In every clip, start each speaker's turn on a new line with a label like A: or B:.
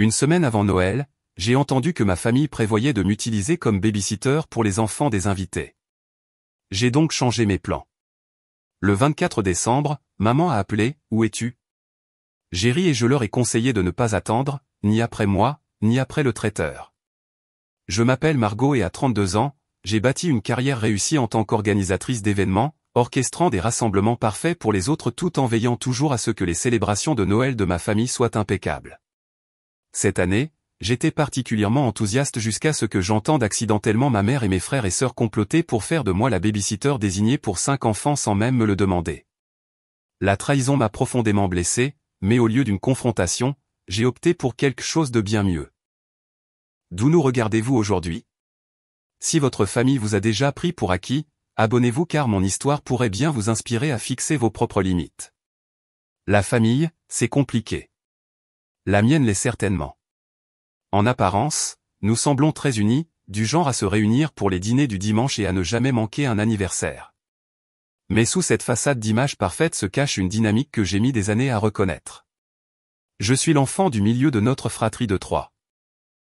A: Une semaine avant Noël, j'ai entendu que ma famille prévoyait de m'utiliser comme babysitter pour les enfants des invités. J'ai donc changé mes plans. Le 24 décembre, maman a appelé, « Où es-tu » J'ai ri et je leur ai conseillé de ne pas attendre, ni après moi, ni après le traiteur. Je m'appelle Margot et à 32 ans, j'ai bâti une carrière réussie en tant qu'organisatrice d'événements, orchestrant des rassemblements parfaits pour les autres tout en veillant toujours à ce que les célébrations de Noël de ma famille soient impeccables. Cette année, j'étais particulièrement enthousiaste jusqu'à ce que j'entende accidentellement ma mère et mes frères et sœurs comploter pour faire de moi la babysitter désignée pour 5 enfants sans même me le demander. La trahison m'a profondément blessé, mais au lieu d'une confrontation, j'ai opté pour quelque chose de bien mieux. D'où nous regardez-vous aujourd'hui? Si votre famille vous a déjà pris pour acquis, abonnez-vous car mon histoire pourrait bien vous inspirer à fixer vos propres limites. La famille, c'est compliqué. La mienne l'est certainement. En apparence, nous semblons très unis, du genre à se réunir pour les dîners du dimanche et à ne jamais manquer un anniversaire. Mais sous cette façade d'image parfaite se cache une dynamique que j'ai mis des années à reconnaître. Je suis l'enfant du milieu de notre fratrie de 3.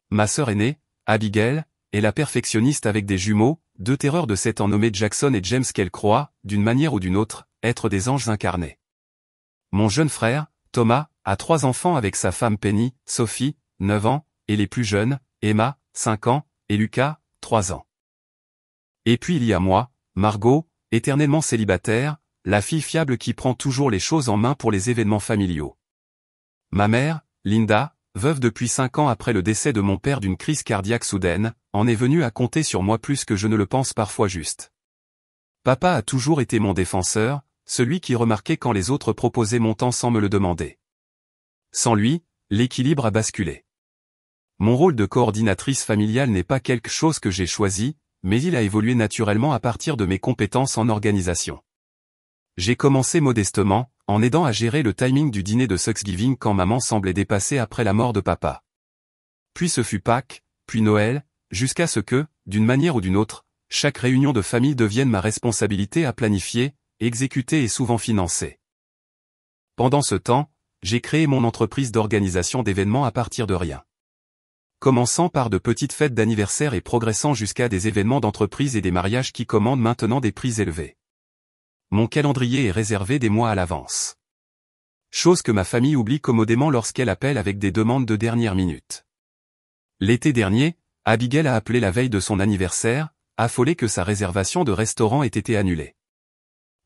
A: Ma sœur aînée, Abigail, est la perfectionniste avec des jumeaux, 2 terreurs de 7 ans nommés Jackson et James qu'elle croit, d'une manière ou d'une autre, être des anges incarnés. Mon jeune frère, Thomas, a 3 enfants avec sa femme Penny, Sophie, 9 ans, et les plus jeunes, Emma, 5 ans, et Lucas, 3 ans. Et puis il y a moi, Margot, éternellement célibataire, la fille fiable qui prend toujours les choses en main pour les événements familiaux. Ma mère, Linda, veuve depuis 5 ans après le décès de mon père d'une crise cardiaque soudaine, en est venue à compter sur moi plus que je ne le pense parfois juste. Papa a toujours été mon défenseur, celui qui remarquait quand les autres proposaient mon temps sans me le demander. Sans lui, l'équilibre a basculé. Mon rôle de coordinatrice familiale n'est pas quelque chose que j'ai choisi, mais il a évolué naturellement à partir de mes compétences en organisation. J'ai commencé modestement, en aidant à gérer le timing du dîner de Thanksgiving quand maman semblait dépassée après la mort de papa. Puis ce fut Pâques, puis Noël, jusqu'à ce que, d'une manière ou d'une autre, chaque réunion de famille devienne ma responsabilité à planifier, exécuter et souvent financer. Pendant ce temps, j'ai créé mon entreprise d'organisation d'événements à partir de rien. Commençant par de petites fêtes d'anniversaire et progressant jusqu'à des événements d'entreprise et des mariages qui commandent maintenant des prix élevés. Mon calendrier est réservé des mois à l'avance. Chose que ma famille oublie commodément lorsqu'elle appelle avec des demandes de dernière minute. L'été dernier, Abigail a appelé la veille de son anniversaire, affolée que sa réservation de restaurant ait été annulée.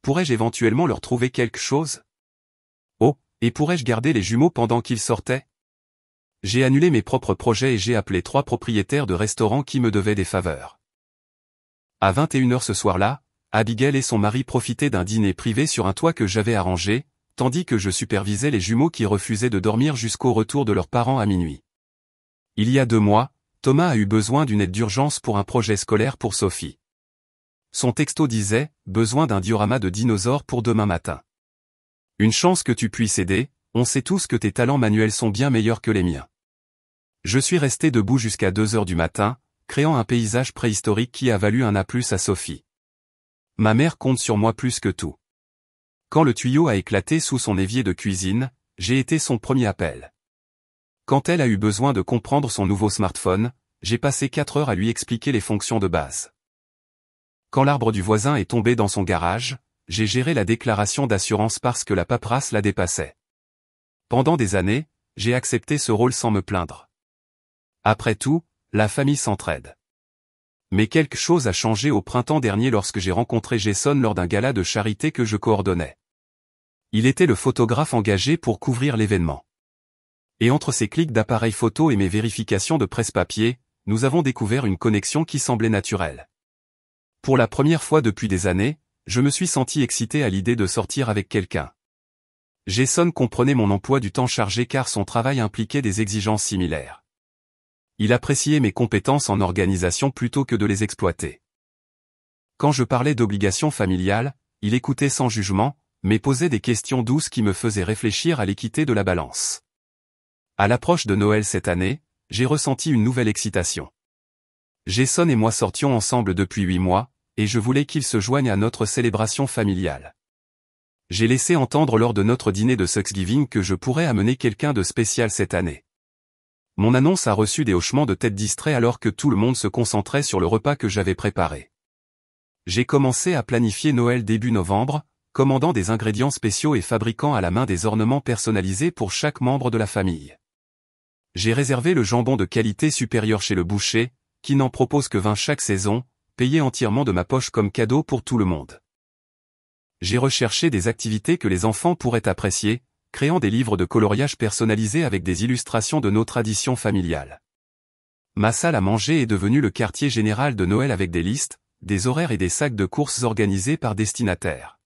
A: Pourrais-je éventuellement leur trouver quelque chose? Oh, et pourrais-je garder les jumeaux pendant qu'ils sortaient? J'ai annulé mes propres projets et j'ai appelé 3 propriétaires de restaurants qui me devaient des faveurs. À 21h ce soir-là, Abigail et son mari profitaient d'un dîner privé sur un toit que j'avais arrangé, tandis que je supervisais les jumeaux qui refusaient de dormir jusqu'au retour de leurs parents à minuit. Il y a 2 mois, Thomas a eu besoin d'une aide d'urgence pour un projet scolaire pour Sophie. Son texto disait « Besoin d'un diorama de dinosaures pour demain matin. » Une chance que tu puisses aider, on sait tous que tes talents manuels sont bien meilleurs que les miens. Je suis resté debout jusqu'à 2h du matin, créant un paysage préhistorique qui a valu un A+ à Sophie. Ma mère compte sur moi plus que tout. Quand le tuyau a éclaté sous son évier de cuisine, j'ai été son premier appel. Quand elle a eu besoin de comprendre son nouveau smartphone, j'ai passé 4 heures à lui expliquer les fonctions de base. Quand l'arbre du voisin est tombé dans son garage, j'ai géré la déclaration d'assurance parce que la paperasse la dépassait. Pendant des années, j'ai accepté ce rôle sans me plaindre. Après tout, la famille s'entraide. Mais quelque chose a changé au printemps dernier lorsque j'ai rencontré Jason lors d'un gala de charité que je coordonnais. Il était le photographe engagé pour couvrir l'événement. Et entre ses clics d'appareil photo et mes vérifications de presse-papier, nous avons découvert une connexion qui semblait naturelle. Pour la première fois depuis des années, je me suis senti excité à l'idée de sortir avec quelqu'un. Jason comprenait mon emploi du temps chargé car son travail impliquait des exigences similaires. Il appréciait mes compétences en organisation plutôt que de les exploiter. Quand je parlais d'obligations familiales, il écoutait sans jugement, mais posait des questions douces qui me faisaient réfléchir à l'équité de la balance. À l'approche de Noël cette année, j'ai ressenti une nouvelle excitation. Jason et moi sortions ensemble depuis 8 mois, et je voulais qu'il se joigne à notre célébration familiale. J'ai laissé entendre lors de notre dîner de Thanksgiving que je pourrais amener quelqu'un de spécial cette année. Mon annonce a reçu des hochements de tête distraits alors que tout le monde se concentrait sur le repas que j'avais préparé. J'ai commencé à planifier Noël début novembre, commandant des ingrédients spéciaux et fabriquant à la main des ornements personnalisés pour chaque membre de la famille. J'ai réservé le jambon de qualité supérieure chez le boucher, qui n'en propose que 20 chaque saison, payé entièrement de ma poche comme cadeau pour tout le monde. J'ai recherché des activités que les enfants pourraient apprécier, créant des livres de coloriage personnalisés avec des illustrations de nos traditions familiales. Ma salle à manger est devenue le quartier général de Noël avec des listes, des horaires et des sacs de courses organisés par destinataire.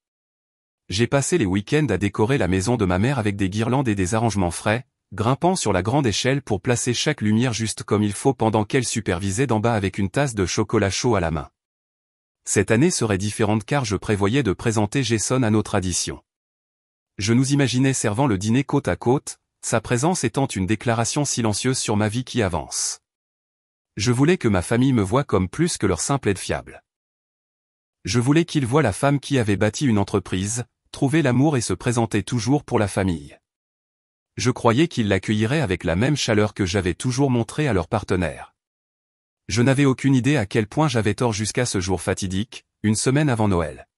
A: J'ai passé les week-ends à décorer la maison de ma mère avec des guirlandes et des arrangements frais, grimpant sur la grande échelle pour placer chaque lumière juste comme il faut pendant qu'elle supervisait d'en bas avec une tasse de chocolat chaud à la main. Cette année serait différente car je prévoyais de présenter Jason à nos traditions. Je nous imaginais servant le dîner côte à côte, sa présence étant une déclaration silencieuse sur ma vie qui avance. Je voulais que ma famille me voie comme plus que leur simple aide fiable. Je voulais qu'ils voient la femme qui avait bâti une entreprise, trouver l'amour et se présenter toujours pour la famille. Je croyais qu'ils l'accueilleraient avec la même chaleur que j'avais toujours montrée à leurs partenaires. Je n'avais aucune idée à quel point j'avais tort jusqu'à ce jour fatidique, une semaine avant Noël.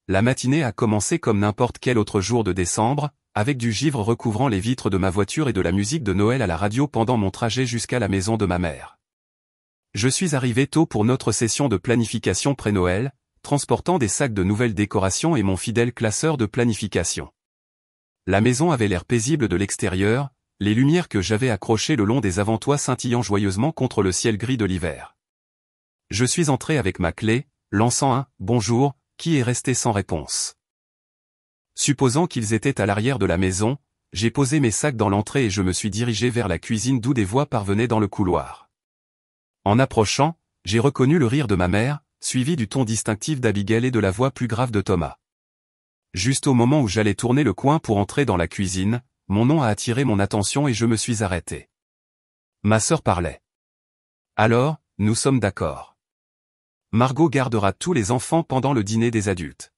A: La matinée a commencé comme n'importe quel autre jour de décembre, avec du givre recouvrant les vitres de ma voiture et de la musique de Noël à la radio pendant mon trajet jusqu'à la maison de ma mère. Je suis arrivé tôt pour notre session de planification pré-Noël, transportant des sacs de nouvelles décorations et mon fidèle classeur de planification. La maison avait l'air paisible de l'extérieur, les lumières que j'avais accrochées le long des avant-toits scintillant joyeusement contre le ciel gris de l'hiver. Je suis entré avec ma clé, lançant un « bonjour » qui est resté sans réponse. Supposant qu'ils étaient à l'arrière de la maison, j'ai posé mes sacs dans l'entrée et je me suis dirigé vers la cuisine d'où des voix parvenaient dans le couloir. En approchant, j'ai reconnu le rire de ma mère, suivi du ton distinctif d'Abigail et de la voix plus grave de Thomas. Juste au moment où j'allais tourner le coin pour entrer dans la cuisine, mon nom a attiré mon attention et je me suis arrêté. Ma sœur parlait. Alors, nous sommes d'accord. Margot gardera tous les enfants pendant le dîner des adultes.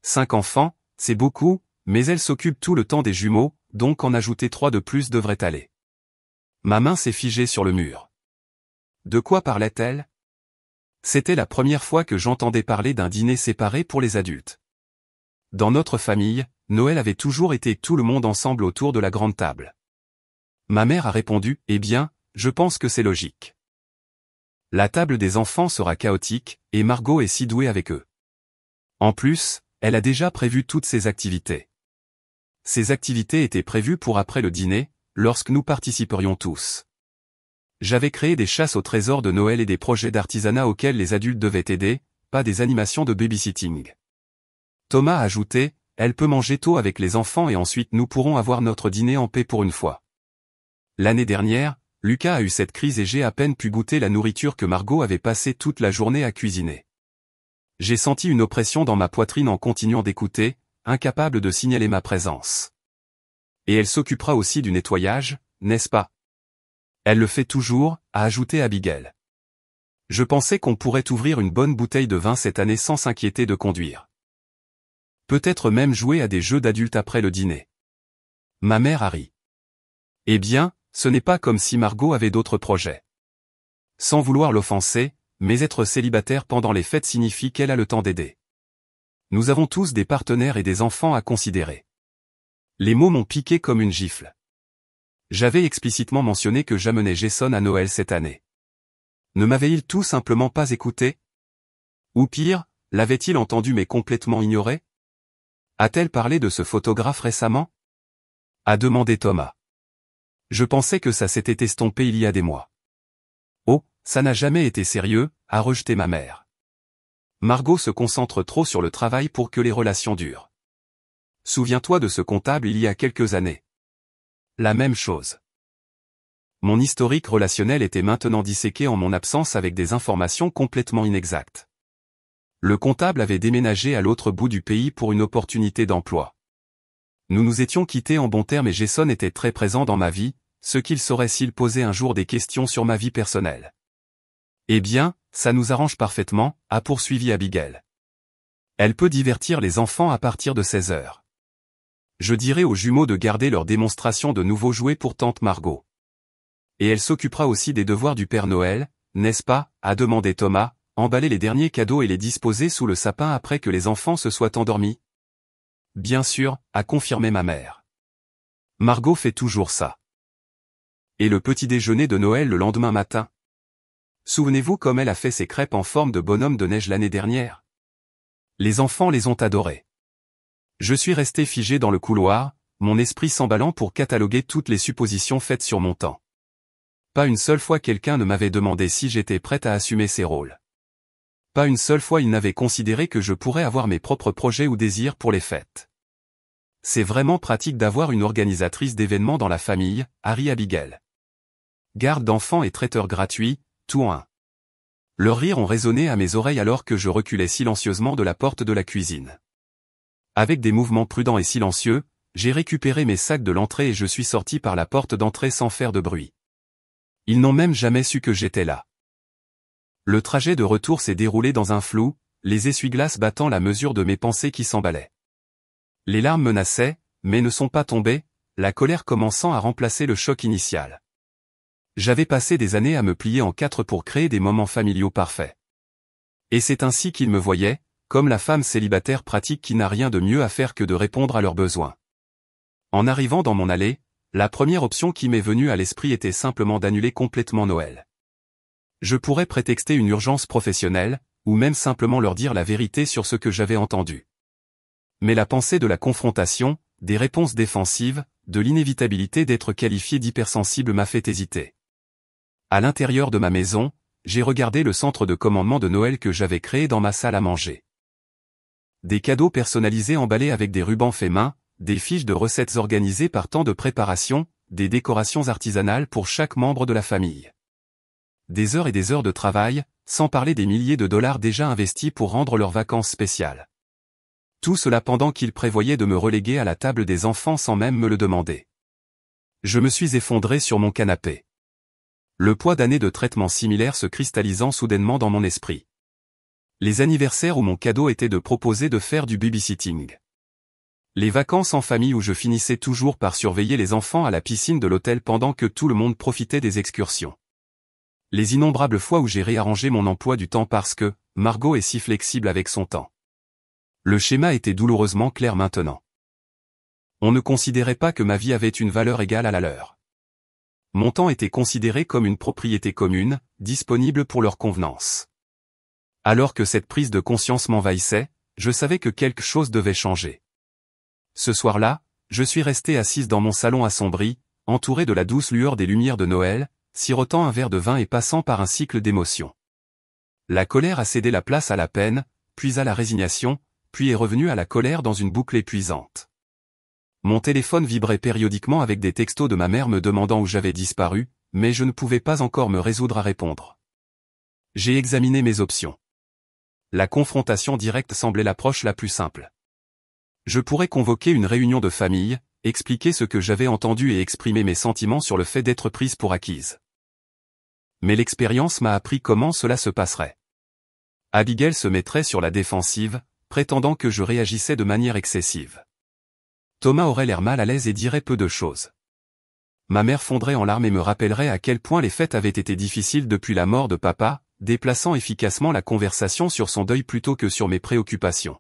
A: 5 enfants, c'est beaucoup, mais elle s'occupe tout le temps des jumeaux, donc en ajouter 3 de plus devrait aller. Ma main s'est figée sur le mur. De quoi parlait-elle? C'était la première fois que j'entendais parler d'un dîner séparé pour les adultes. Dans notre famille, Noël avait toujours été tout le monde ensemble autour de la grande table. Ma mère a répondu, « Eh bien, je pense que c'est logique. La table des enfants sera chaotique, et Margot est si douée avec eux. En plus, elle a déjà prévu toutes ses activités. Ces activités étaient prévues pour après le dîner, lorsque nous participerions tous. J'avais créé des chasses au trésor de Noël et des projets d'artisanat auxquels les adultes devaient aider, pas des animations de babysitting. » Thomas a ajouté, « Elle peut manger tôt avec les enfants et ensuite nous pourrons avoir notre dîner en paix pour une fois. » L'année dernière, Lucas a eu cette crise et j'ai à peine pu goûter la nourriture que Margot avait passé toute la journée à cuisiner. J'ai senti une oppression dans ma poitrine en continuant d'écouter, incapable de signaler ma présence. Et elle s'occupera aussi du nettoyage, n'est-ce pas? Elle le fait toujours, a ajouté Abigail. Je pensais qu'on pourrait ouvrir une bonne bouteille de vin cette année sans s'inquiéter de conduire. Peut-être même jouer à des jeux d'adultes après le dîner. Ma mère a ri. Eh bien, ce n'est pas comme si Margot avait d'autres projets. Sans vouloir l'offenser, mais être célibataire pendant les fêtes signifie qu'elle a le temps d'aider. Nous avons tous des partenaires et des enfants à considérer. Les mots m'ont piqué comme une gifle. J'avais explicitement mentionné que j'amenais Jason à Noël cette année. Ne m'avait-il tout simplement pas écouté? Ou pire, l'avait-il entendu mais complètement ignoré? A-t-elle parlé de ce photographe récemment? A demandé Thomas. Je pensais que ça s'était estompé il y a des mois. Oh, ça n'a jamais été sérieux, a rejeté ma mère. Margot se concentre trop sur le travail pour que les relations durent. Souviens-toi de ce comptable il y a quelques années. La même chose. Mon historique relationnel était maintenant disséqué en mon absence avec des informations complètement inexactes. Le comptable avait déménagé à l'autre bout du pays pour une opportunité d'emploi. Nous nous étions quittés en bons termes et Jason était très présent dans ma vie, ce qu'il saurait s'il posait un jour des questions sur ma vie personnelle. Eh bien, ça nous arrange parfaitement, a poursuivi Abigail. Elle peut divertir les enfants à partir de 16 heures. Je dirai aux jumeaux de garder leur démonstration de nouveaux jouets pour tante Margot. Et elle s'occupera aussi des devoirs du Père Noël, n'est-ce pas, a demandé Thomas, emballer les derniers cadeaux et les disposer sous le sapin après que les enfants se soient endormis. Bien sûr, a confirmé ma mère. Margot fait toujours ça. Et le petit déjeuner de Noël le lendemain matin? Souvenez-vous comme elle a fait ses crêpes en forme de bonhomme de neige l'année dernière? Les enfants les ont adorées. Je suis resté figé dans le couloir, mon esprit s'emballant pour cataloguer toutes les suppositions faites sur mon temps. Pas une seule fois quelqu'un ne m'avait demandé si j'étais prête à assumer ces rôles. Pas une seule fois il n'avait considéré que je pourrais avoir mes propres projets ou désirs pour les fêtes. C'est vraiment pratique d'avoir une organisatrice d'événements dans la famille, Harry Abigail. Garde d'enfants et traiteur gratuit, tout en un. Leurs rires ont résonné à mes oreilles alors que je reculais silencieusement de la porte de la cuisine. Avec des mouvements prudents et silencieux, j'ai récupéré mes sacs de l'entrée et je suis sorti par la porte d'entrée sans faire de bruit. Ils n'ont même jamais su que j'étais là. Le trajet de retour s'est déroulé dans un flou, les essuie-glaces battant la mesure de mes pensées qui s'emballaient. Les larmes menaçaient, mais ne sont pas tombées, la colère commençant à remplacer le choc initial. J'avais passé des années à me plier en quatre pour créer des moments familiaux parfaits. Et c'est ainsi qu'ils me voyaient, comme la femme célibataire pratique qui n'a rien de mieux à faire que de répondre à leurs besoins. En arrivant dans mon allée, la première option qui m'est venue à l'esprit était simplement d'annuler complètement Noël. Je pourrais prétexter une urgence professionnelle, ou même simplement leur dire la vérité sur ce que j'avais entendu. Mais la pensée de la confrontation, des réponses défensives, de l'inévitabilité d'être qualifié d'hypersensible m'a fait hésiter. À l'intérieur de ma maison, j'ai regardé le centre de commandement de Noël que j'avais créé dans ma salle à manger. Des cadeaux personnalisés emballés avec des rubans faits main, des fiches de recettes organisées par temps de préparation, des décorations artisanales pour chaque membre de la famille. Des heures et des heures de travail, sans parler des milliers de dollars déjà investis pour rendre leurs vacances spéciales. Tout cela pendant qu'ils prévoyaient de me reléguer à la table des enfants sans même me le demander. Je me suis effondré sur mon canapé. Le poids d'années de traitements similaires se cristallisant soudainement dans mon esprit. Les anniversaires où mon cadeau était de proposer de faire du babysitting. Les vacances en famille où je finissais toujours par surveiller les enfants à la piscine de l'hôtel pendant que tout le monde profitait des excursions. Les innombrables fois où j'ai réarrangé mon emploi du temps parce que Margot est si flexible avec son temps. Le schéma était douloureusement clair maintenant. On ne considérait pas que ma vie avait une valeur égale à la leur. Mon temps était considéré comme une propriété commune, disponible pour leur convenance. Alors que cette prise de conscience m'envahissait, je savais que quelque chose devait changer. Ce soir-là, je suis resté assise dans mon salon assombri, entouré de la douce lueur des lumières de Noël, sirotant un verre de vin et passant par un cycle d'émotions. La colère a cédé la place à la peine, puis à la résignation, puis est revenue à la colère dans une boucle épuisante. Mon téléphone vibrait périodiquement avec des textos de ma mère me demandant où j'avais disparu, mais je ne pouvais pas encore me résoudre à répondre. J'ai examiné mes options. La confrontation directe semblait l'approche la plus simple. Je pourrais convoquer une réunion de famille, expliquer ce que j'avais entendu et exprimer mes sentiments sur le fait d'être prise pour acquise. Mais l'expérience m'a appris comment cela se passerait. Abigail se mettrait sur la défensive, prétendant que je réagissais de manière excessive. Thomas aurait l'air mal à l'aise et dirait peu de choses. Ma mère fondrait en larmes et me rappellerait à quel point les fêtes avaient été difficiles depuis la mort de papa, déplaçant efficacement la conversation sur son deuil plutôt que sur mes préoccupations.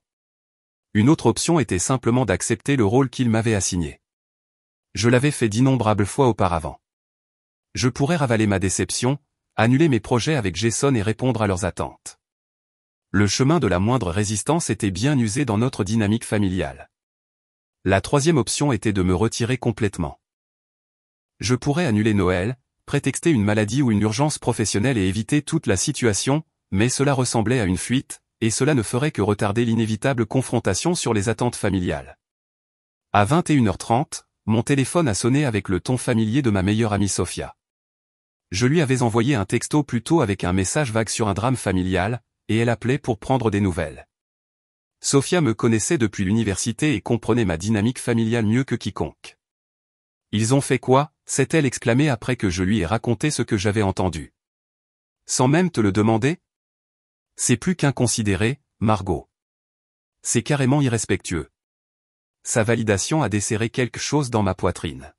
A: Une autre option était simplement d'accepter le rôle qu'il m'avait assigné. Je l'avais fait d'innombrables fois auparavant. Je pourrais ravaler ma déception, annuler mes projets avec Jason et répondre à leurs attentes. Le chemin de la moindre résistance était bien usé dans notre dynamique familiale. La troisième option était de me retirer complètement. Je pourrais annuler Noël, prétexter une maladie ou une urgence professionnelle et éviter toute la situation, mais cela ressemblait à une fuite, et cela ne ferait que retarder l'inévitable confrontation sur les attentes familiales. À 21h30, mon téléphone a sonné avec le ton familier de ma meilleure amie Sophia. Je lui avais envoyé un texto plus tôt avec un message vague sur un drame familial, et elle appelait pour prendre des nouvelles. Sophia me connaissait depuis l'université et comprenait ma dynamique familiale mieux que quiconque. « Ils ont fait quoi ?» s'est-elle exclamée après que je lui ai raconté ce que j'avais entendu. « Sans même te le demander ? C'est plus qu'inconsidéré, Margot. C'est carrément irrespectueux. » Sa validation a desserré quelque chose dans ma poitrine.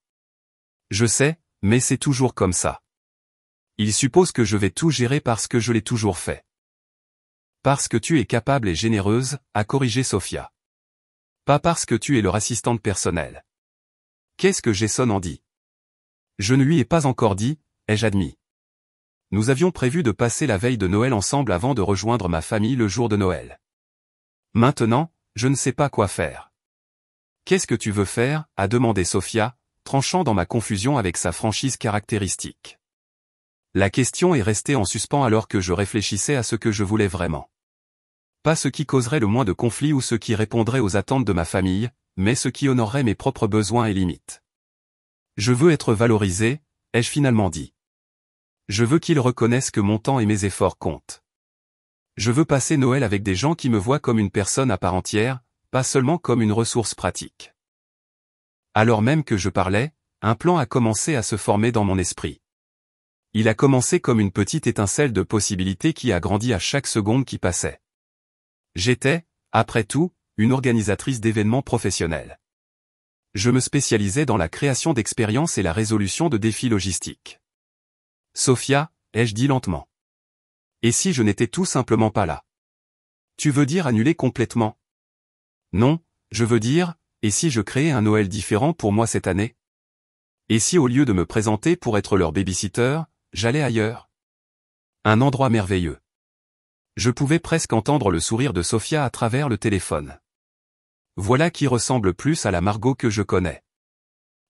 A: Je sais, mais c'est toujours comme ça. Il suppose que je vais tout gérer parce que je l'ai toujours fait. Parce que tu es capable et généreuse, a corrigé Sophia. Pas parce que tu es leur assistante personnelle. Qu'est-ce que Jason en dit? Je ne lui ai pas encore dit, ai-je admis. Nous avions prévu de passer la veille de Noël ensemble avant de rejoindre ma famille le jour de Noël. Maintenant, je ne sais pas quoi faire. Qu'est-ce que tu veux faire? A demandé Sophia, tranchant dans ma confusion avec sa franchise caractéristique. La question est restée en suspens alors que je réfléchissais à ce que je voulais vraiment. Pas ce qui causerait le moins de conflits ou ce qui répondrait aux attentes de ma famille, mais ce qui honorerait mes propres besoins et limites. Je veux être valorisé, ai-je finalement dit. Je veux qu'ils reconnaissent que mon temps et mes efforts comptent. Je veux passer Noël avec des gens qui me voient comme une personne à part entière, pas seulement comme une ressource pratique. Alors même que je parlais, un plan a commencé à se former dans mon esprit. Il a commencé comme une petite étincelle de possibilités qui a grandi à chaque seconde qui passait. J'étais, après tout, une organisatrice d'événements professionnels. Je me spécialisais dans la création d'expériences et la résolution de défis logistiques. Sophia, ai-je dit lentement. Et si je n'étais tout simplement pas là? Tu veux dire annuler complètement? Non, je veux dire, et si je créais un Noël différent pour moi cette année? Et si au lieu de me présenter pour être leur babysitter, j'allais ailleurs? Un endroit merveilleux. Je pouvais presque entendre le sourire de Sophia à travers le téléphone. Voilà qui ressemble plus à la Margot que je connais.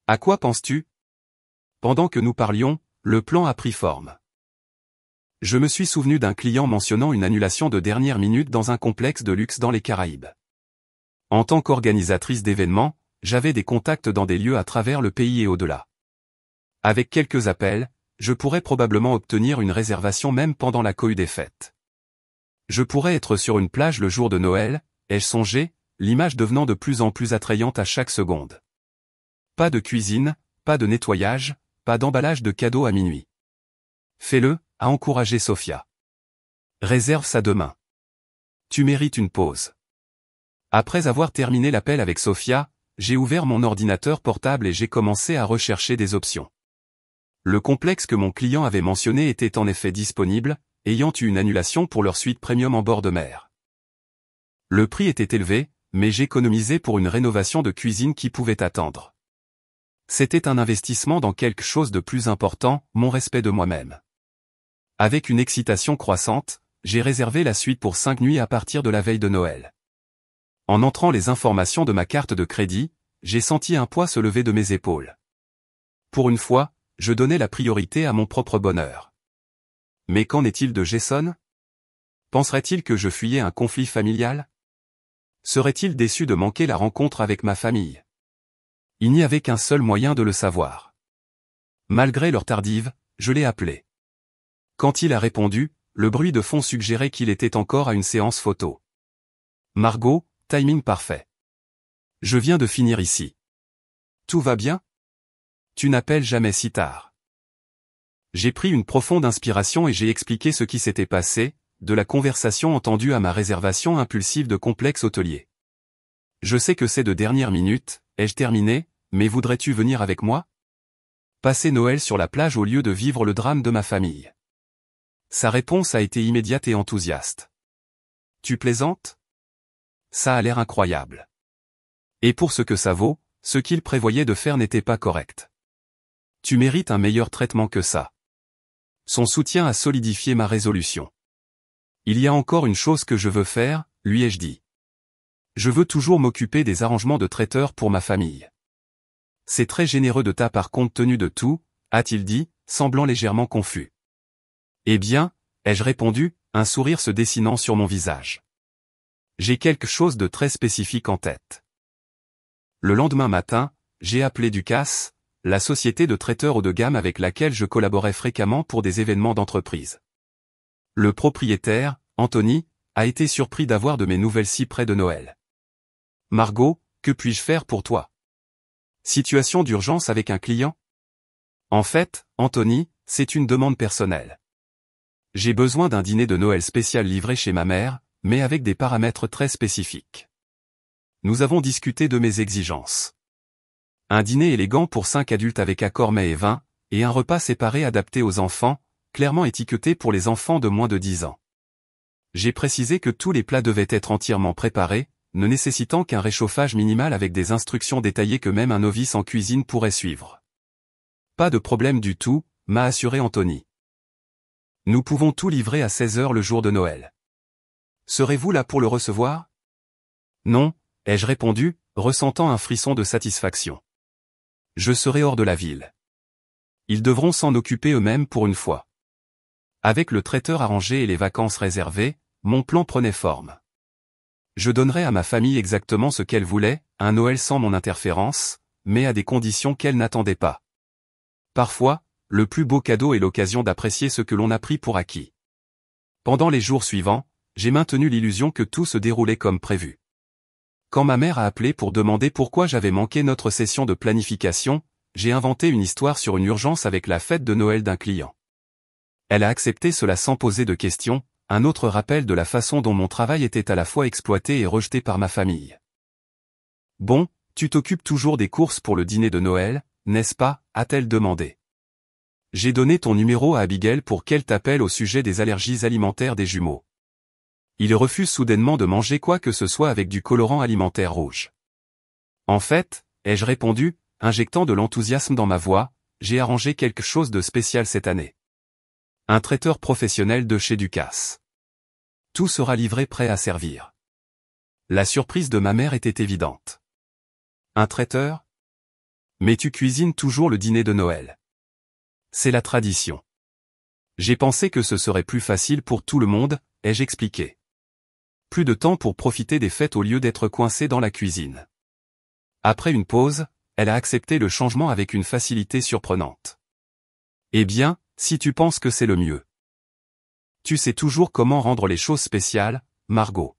A: À quoi penses-tu? Pendant que nous parlions, le plan a pris forme. Je me suis souvenu d'un client mentionnant une annulation de dernière minute dans un complexe de luxe dans les Caraïbes. En tant qu'organisatrice d'événements, j'avais des contacts dans des lieux à travers le pays et au-delà. Avec quelques appels, je pourrais probablement obtenir une réservation même pendant la cohue des fêtes. Je pourrais être sur une plage le jour de Noël, ai-je songé, l'image devenant de plus en plus attrayante à chaque seconde. Pas de cuisine, pas de nettoyage, pas d'emballage de cadeaux à minuit. Fais-le, a encouragé Sophia. Réserve ça demain. Tu mérites une pause. Après avoir terminé l'appel avec Sophia, j'ai ouvert mon ordinateur portable et j'ai commencé à rechercher des options. Le complexe que mon client avait mentionné était en effet disponible, ayant eu une annulation pour leur suite premium en bord de mer. Le prix était élevé, mais j'économisais pour une rénovation de cuisine qui pouvait attendre. C'était un investissement dans quelque chose de plus important, mon respect de moi-même. Avec une excitation croissante, j'ai réservé la suite pour 5 nuits à partir de la veille de Noël. En entrant les informations de ma carte de crédit, j'ai senti un poids se lever de mes épaules. Pour une fois, je donnais la priorité à mon propre bonheur. Mais qu'en est-il de Jason? Penserait-il que je fuyais un conflit familial? Serait-il déçu de manquer la rencontre avec ma famille? Il n'y avait qu'un seul moyen de le savoir. Malgré l'heure tardive, je l'ai appelé. Quand il a répondu, le bruit de fond suggérait qu'il était encore à une séance photo. Margot, timing parfait. Je viens de finir ici. Tout va bien? Tu n'appelles jamais si tard. J'ai pris une profonde inspiration et j'ai expliqué ce qui s'était passé, de la conversation entendue à ma réservation impulsive de complexe hôtelier. Je sais que c'est de dernière minute, ai-je terminé, mais voudrais-tu venir avec moi? Passer Noël sur la plage au lieu de vivre le drame de ma famille. Sa réponse a été immédiate et enthousiaste. Tu plaisantes? Ça a l'air incroyable. Et pour ce que ça vaut, ce qu'il prévoyait de faire n'était pas correct. Tu mérites un meilleur traitement que ça. Son soutien a solidifié ma résolution. Il y a encore une chose que je veux faire, lui ai-je dit. Je veux toujours m'occuper des arrangements de traiteur pour ma famille. C'est très généreux de ta part compte tenu de tout, a-t-il dit, semblant légèrement confus. Eh bien, ai-je répondu, un sourire se dessinant sur mon visage. J'ai quelque chose de très spécifique en tête. Le lendemain matin, j'ai appelé Ducasse, la société de traiteurs haut de gamme avec laquelle je collaborais fréquemment pour des événements d'entreprise. Le propriétaire, Anthony, a été surpris d'avoir de mes nouvelles si près de Noël. Margot, que puis-je faire pour toi? Situation d'urgence avec un client? En fait, Anthony, c'est une demande personnelle. J'ai besoin d'un dîner de Noël spécial livré chez ma mère, mais avec des paramètres très spécifiques. Nous avons discuté de mes exigences. Un dîner élégant pour 5 adultes avec accord mets et vin, et un repas séparé adapté aux enfants, clairement étiqueté pour les enfants de moins de 10 ans. J'ai précisé que tous les plats devaient être entièrement préparés, ne nécessitant qu'un réchauffage minimal avec des instructions détaillées que même un novice en cuisine pourrait suivre. Pas de problème du tout, m'a assuré Anthony. Nous pouvons tout livrer à 16 h le jour de Noël. Serez-vous là pour le recevoir? Non, ai-je répondu, ressentant un frisson de satisfaction. Je serai hors de la ville. Ils devront s'en occuper eux-mêmes pour une fois. Avec le traiteur arrangé et les vacances réservées, mon plan prenait forme. Je donnerais à ma famille exactement ce qu'elle voulait, un Noël sans mon interférence, mais à des conditions qu'elle n'attendait pas. Parfois, le plus beau cadeau est l'occasion d'apprécier ce que l'on a pris pour acquis. Pendant les jours suivants, j'ai maintenu l'illusion que tout se déroulait comme prévu. Quand ma mère a appelé pour demander pourquoi j'avais manqué notre session de planification, j'ai inventé une histoire sur une urgence avec la fête de Noël d'un client. Elle a accepté cela sans poser de questions, un autre rappel de la façon dont mon travail était à la fois exploité et rejeté par ma famille. Bon, tu t'occupes toujours des courses pour le dîner de Noël, n'est-ce pas, a-t-elle demandé. J'ai donné ton numéro à Abigail pour qu'elle t'appelle au sujet des allergies alimentaires des jumeaux. Il refuse soudainement de manger quoi que ce soit avec du colorant alimentaire rouge. En fait, ai-je répondu, injectant de l'enthousiasme dans ma voix, j'ai arrangé quelque chose de spécial cette année. Un traiteur professionnel de chez Ducasse. Tout sera livré prêt à servir. La surprise de ma mère était évidente. Un traiteur? Mais tu cuisines toujours le dîner de Noël. C'est la tradition. J'ai pensé que ce serait plus facile pour tout le monde, ai-je expliqué. Plus de temps pour profiter des fêtes au lieu d'être coincé dans la cuisine. Après une pause, elle a accepté le changement avec une facilité surprenante. Eh bien, si tu penses que c'est le mieux. Tu sais toujours comment rendre les choses spéciales, Margot.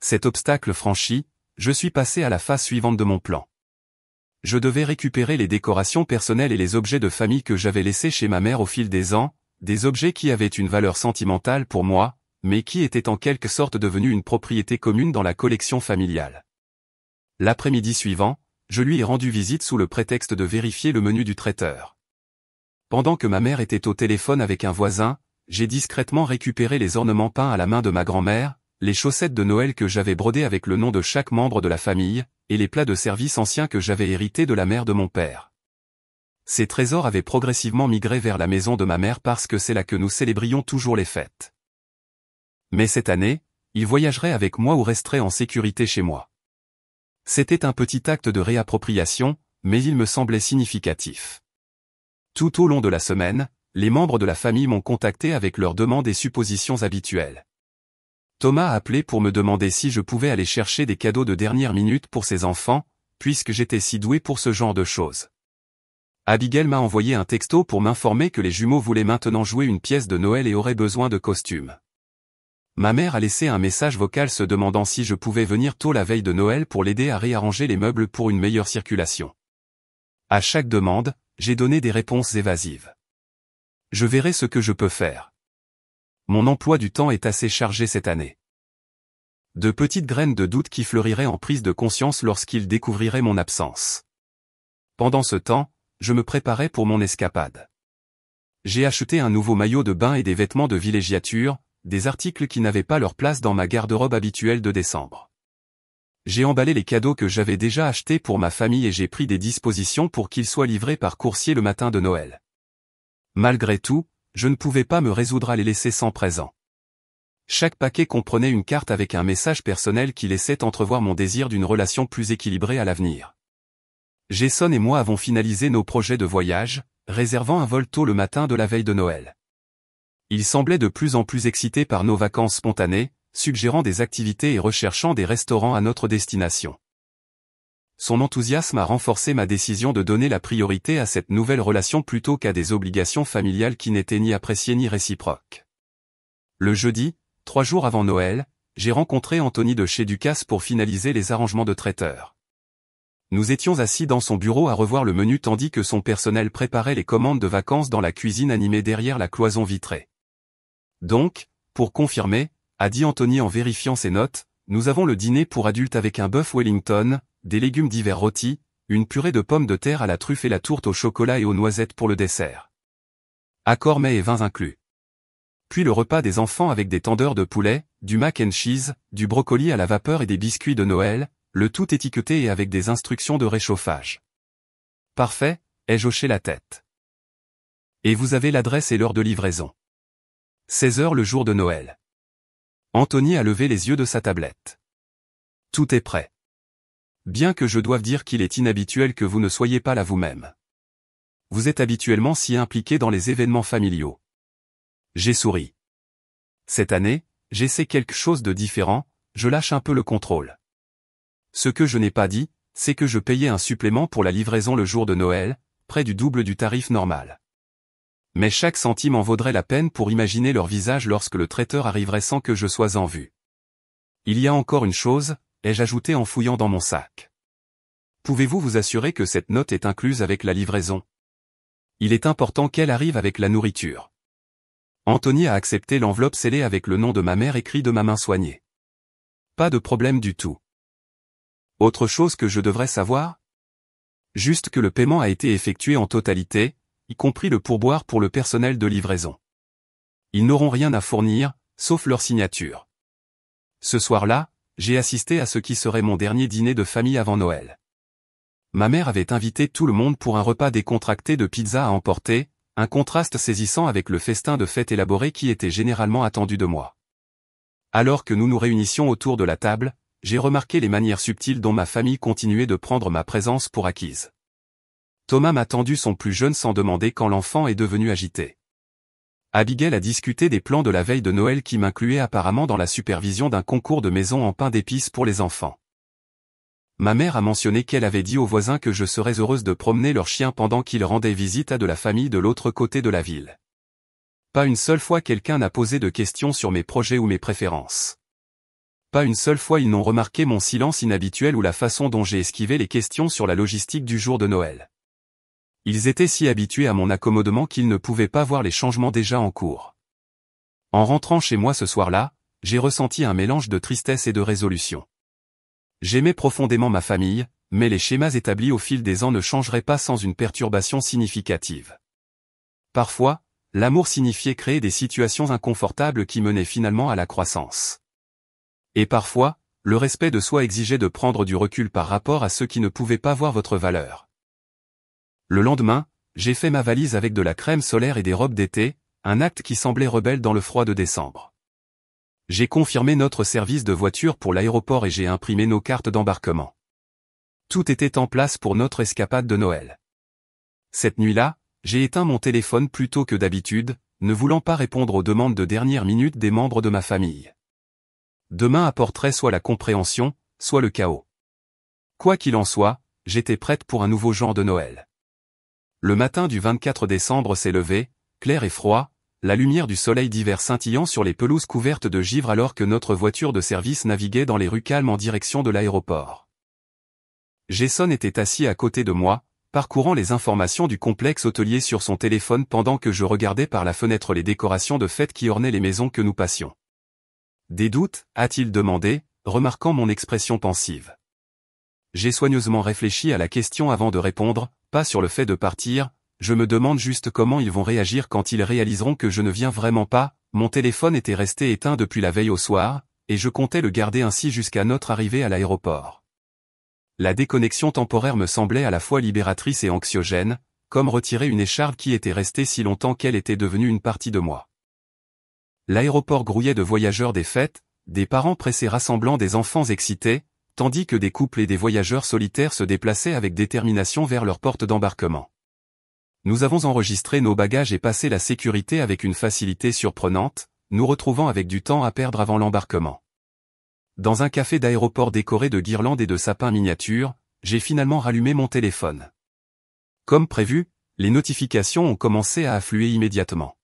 A: Cet obstacle franchi, je suis passé à la phase suivante de mon plan. Je devais récupérer les décorations personnelles et les objets de famille que j'avais laissés chez ma mère au fil des ans, des objets qui avaient une valeur sentimentale pour moi, mais qui étaient en quelque sorte devenus une propriété commune dans la collection familiale. L'après-midi suivant, je lui ai rendu visite sous le prétexte de vérifier le menu du traiteur. Pendant que ma mère était au téléphone avec un voisin, j'ai discrètement récupéré les ornements peints à la main de ma grand-mère, les chaussettes de Noël que j'avais brodées avec le nom de chaque membre de la famille, et les plats de service anciens que j'avais hérités de la mère de mon père. Ces trésors avaient progressivement migré vers la maison de ma mère parce que c'est là que nous célébrions toujours les fêtes. Mais cette année, ils voyageraient avec moi ou resteraient en sécurité chez moi. C'était un petit acte de réappropriation, mais il me semblait significatif. Tout au long de la semaine, les membres de la famille m'ont contacté avec leurs demandes et suppositions habituelles. Thomas a appelé pour me demander si je pouvais aller chercher des cadeaux de dernière minute pour ses enfants, puisque j'étais si doué pour ce genre de choses. Abigail m'a envoyé un texto pour m'informer que les jumeaux voulaient maintenant jouer une pièce de Noël et auraient besoin de costumes. Ma mère a laissé un message vocal se demandant si je pouvais venir tôt la veille de Noël pour l'aider à réarranger les meubles pour une meilleure circulation. À chaque demande, j'ai donné des réponses évasives. Je verrai ce que je peux faire. Mon emploi du temps est assez chargé cette année. De petites graines de doute qui fleuriraient en prise de conscience lorsqu'ils découvriraient mon absence. Pendant ce temps, je me préparais pour mon escapade. J'ai acheté un nouveau maillot de bain et des vêtements de villégiature, des articles qui n'avaient pas leur place dans ma garde-robe habituelle de décembre. J'ai emballé les cadeaux que j'avais déjà achetés pour ma famille et j'ai pris des dispositions pour qu'ils soient livrés par coursier le matin de Noël. Malgré tout, je ne pouvais pas me résoudre à les laisser sans présent. Chaque paquet comprenait une carte avec un message personnel qui laissait entrevoir mon désir d'une relation plus équilibrée à l'avenir. Jason et moi avons finalisé nos projets de voyage, réservant un vol tôt le matin de la veille de Noël. Il semblait de plus en plus excité par nos vacances spontanées, suggérant des activités et recherchant des restaurants à notre destination. Son enthousiasme a renforcé ma décision de donner la priorité à cette nouvelle relation plutôt qu'à des obligations familiales qui n'étaient ni appréciées ni réciproques. Le jeudi, 3 jours avant Noël, j'ai rencontré Anthony de chez Ducasse pour finaliser les arrangements de traiteur. Nous étions assis dans son bureau à revoir le menu tandis que son personnel préparait les commandes de vacances dans la cuisine animée derrière la cloison vitrée. Donc, pour confirmer, a dit Anthony en vérifiant ses notes, nous avons le dîner pour adultes avec un bœuf Wellington, des légumes divers rôtis, une purée de pommes de terre à la truffe et la tourte au chocolat et aux noisettes pour le dessert. Accord mets et vins inclus. Puis le repas des enfants avec des tendeurs de poulet, du mac and cheese, du brocoli à la vapeur et des biscuits de Noël, le tout étiqueté et avec des instructions de réchauffage. Parfait, ai-je hoché la tête. Et vous avez l'adresse et l'heure de livraison. 16 h le jour de Noël. Anthony a levé les yeux de sa tablette. Tout est prêt. Bien que je doive dire qu'il est inhabituel que vous ne soyez pas là vous-même. Vous êtes habituellement si impliqué dans les événements familiaux. J'ai souri. Cette année, j'essaie quelque chose de différent, je lâche un peu le contrôle. Ce que je n'ai pas dit, c'est que je payais un supplément pour la livraison le jour de Noël, près du double du tarif normal. Mais chaque centime en vaudrait la peine pour imaginer leur visage lorsque le traiteur arriverait sans que je sois en vue. Il y a encore une chose, ai-je ajouté en fouillant dans mon sac. Pouvez-vous vous assurer que cette note est incluse avec la livraison? Il est important qu'elle arrive avec la nourriture. Anthony a accepté l'enveloppe scellée avec le nom de ma mère écrit de ma main soignée. Pas de problème du tout. Autre chose que je devrais savoir? Juste que le paiement a été effectué en totalité, y compris le pourboire pour le personnel de livraison. Ils n'auront rien à fournir, sauf leur signature. Ce soir-là, j'ai assisté à ce qui serait mon dernier dîner de famille avant Noël. Ma mère avait invité tout le monde pour un repas décontracté de pizza à emporter, un contraste saisissant avec le festin de fête élaboré qui était généralement attendu de moi. Alors que nous nous réunissions autour de la table, j'ai remarqué les manières subtiles dont ma famille continuait de prendre ma présence pour acquise. Thomas m'a tendu son plus jeune sans demander quand l'enfant est devenu agité. Abigail a discuté des plans de la veille de Noël qui m'incluaient apparemment dans la supervision d'un concours de maison en pain d'épices pour les enfants. Ma mère a mentionné qu'elle avait dit aux voisins que je serais heureuse de promener leur chien pendant qu'ils rendaient visite à de la famille de l'autre côté de la ville. Pas une seule fois quelqu'un n'a posé de questions sur mes projets ou mes préférences. Pas une seule fois ils n'ont remarqué mon silence inhabituel ou la façon dont j'ai esquivé les questions sur la logistique du jour de Noël. Ils étaient si habitués à mon accommodement qu'ils ne pouvaient pas voir les changements déjà en cours. En rentrant chez moi ce soir-là, j'ai ressenti un mélange de tristesse et de résolution. J'aimais profondément ma famille, mais les schémas établis au fil des ans ne changeraient pas sans une perturbation significative. Parfois, l'amour signifiait créer des situations inconfortables qui menaient finalement à la croissance. Et parfois, le respect de soi exigeait de prendre du recul par rapport à ceux qui ne pouvaient pas voir votre valeur. Le lendemain, j'ai fait ma valise avec de la crème solaire et des robes d'été, un acte qui semblait rebelle dans le froid de décembre. J'ai confirmé notre service de voiture pour l'aéroport et j'ai imprimé nos cartes d'embarquement. Tout était en place pour notre escapade de Noël. Cette nuit-là, j'ai éteint mon téléphone plus tôt que d'habitude, ne voulant pas répondre aux demandes de dernière minute des membres de ma famille. Demain apporterait soit la compréhension, soit le chaos. Quoi qu'il en soit, j'étais prête pour un nouveau genre de Noël. Le matin du 24 décembre s'est levé, clair et froid, la lumière du soleil d'hiver scintillant sur les pelouses couvertes de givre alors que notre voiture de service naviguait dans les rues calmes en direction de l'aéroport. Jason était assis à côté de moi, parcourant les informations du complexe hôtelier sur son téléphone pendant que je regardais par la fenêtre les décorations de fête qui ornaient les maisons que nous passions. Des doutes, a-t-il demandé, remarquant mon expression pensive. J'ai soigneusement réfléchi à la question avant de répondre, pas sur le fait de partir, je me demande juste comment ils vont réagir quand ils réaliseront que je ne viens vraiment pas, mon téléphone était resté éteint depuis la veille au soir, et je comptais le garder ainsi jusqu'à notre arrivée à l'aéroport. La déconnexion temporaire me semblait à la fois libératrice et anxiogène, comme retirer une écharpe qui était restée si longtemps qu'elle était devenue une partie de moi. L'aéroport grouillait de voyageurs des fêtes, des parents pressés rassemblant des enfants excités, tandis que des couples et des voyageurs solitaires se déplaçaient avec détermination vers leur porte d'embarquement. Nous avons enregistré nos bagages et passé la sécurité avec une facilité surprenante, nous retrouvant avec du temps à perdre avant l'embarquement. Dans un café d'aéroport décoré de guirlandes et de sapins miniatures, j'ai finalement rallumé mon téléphone. Comme prévu, les notifications ont commencé à affluer immédiatement.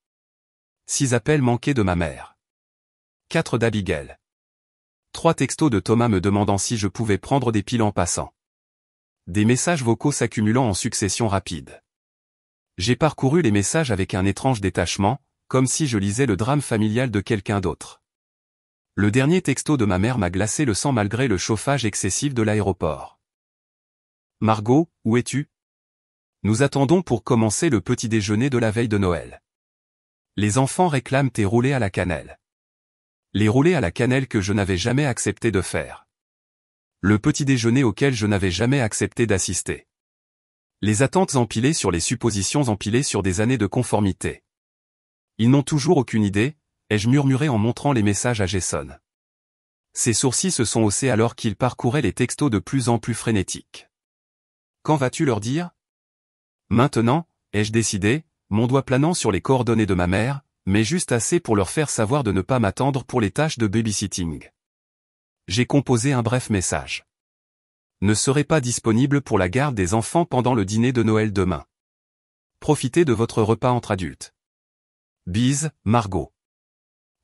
A: 6 appels manqués de ma mère. 4 d'Abigail. 3 textos de Thomas me demandant si je pouvais prendre des piles en passant. Des messages vocaux s'accumulant en succession rapide. J'ai parcouru les messages avec un étrange détachement, comme si je lisais le drame familial de quelqu'un d'autre. Le dernier texto de ma mère m'a glacé le sang malgré le chauffage excessif de l'aéroport. Margot, où es-tu? Nous attendons pour commencer le petit déjeuner de la veille de Noël. Les enfants réclament tes roulés à la cannelle. Les roulés à la cannelle que je n'avais jamais accepté de faire. Le petit déjeuner auquel je n'avais jamais accepté d'assister. Les attentes empilées sur les suppositions empilées sur des années de conformité. Ils n'ont toujours aucune idée, ai-je murmuré en montrant les messages à Jason. Ses sourcils se sont haussés alors qu'il parcourait les textos de plus en plus frénétiques. Quand vas-tu leur dire? Maintenant, ai-je décidé, mon doigt planant sur les coordonnées de ma mère, mais juste assez pour leur faire savoir de ne pas m'attendre pour les tâches de babysitting. J'ai composé un bref message. Ne serai pas disponible pour la garde des enfants pendant le dîner de Noël demain. Profitez de votre repas entre adultes. Bise, Margot.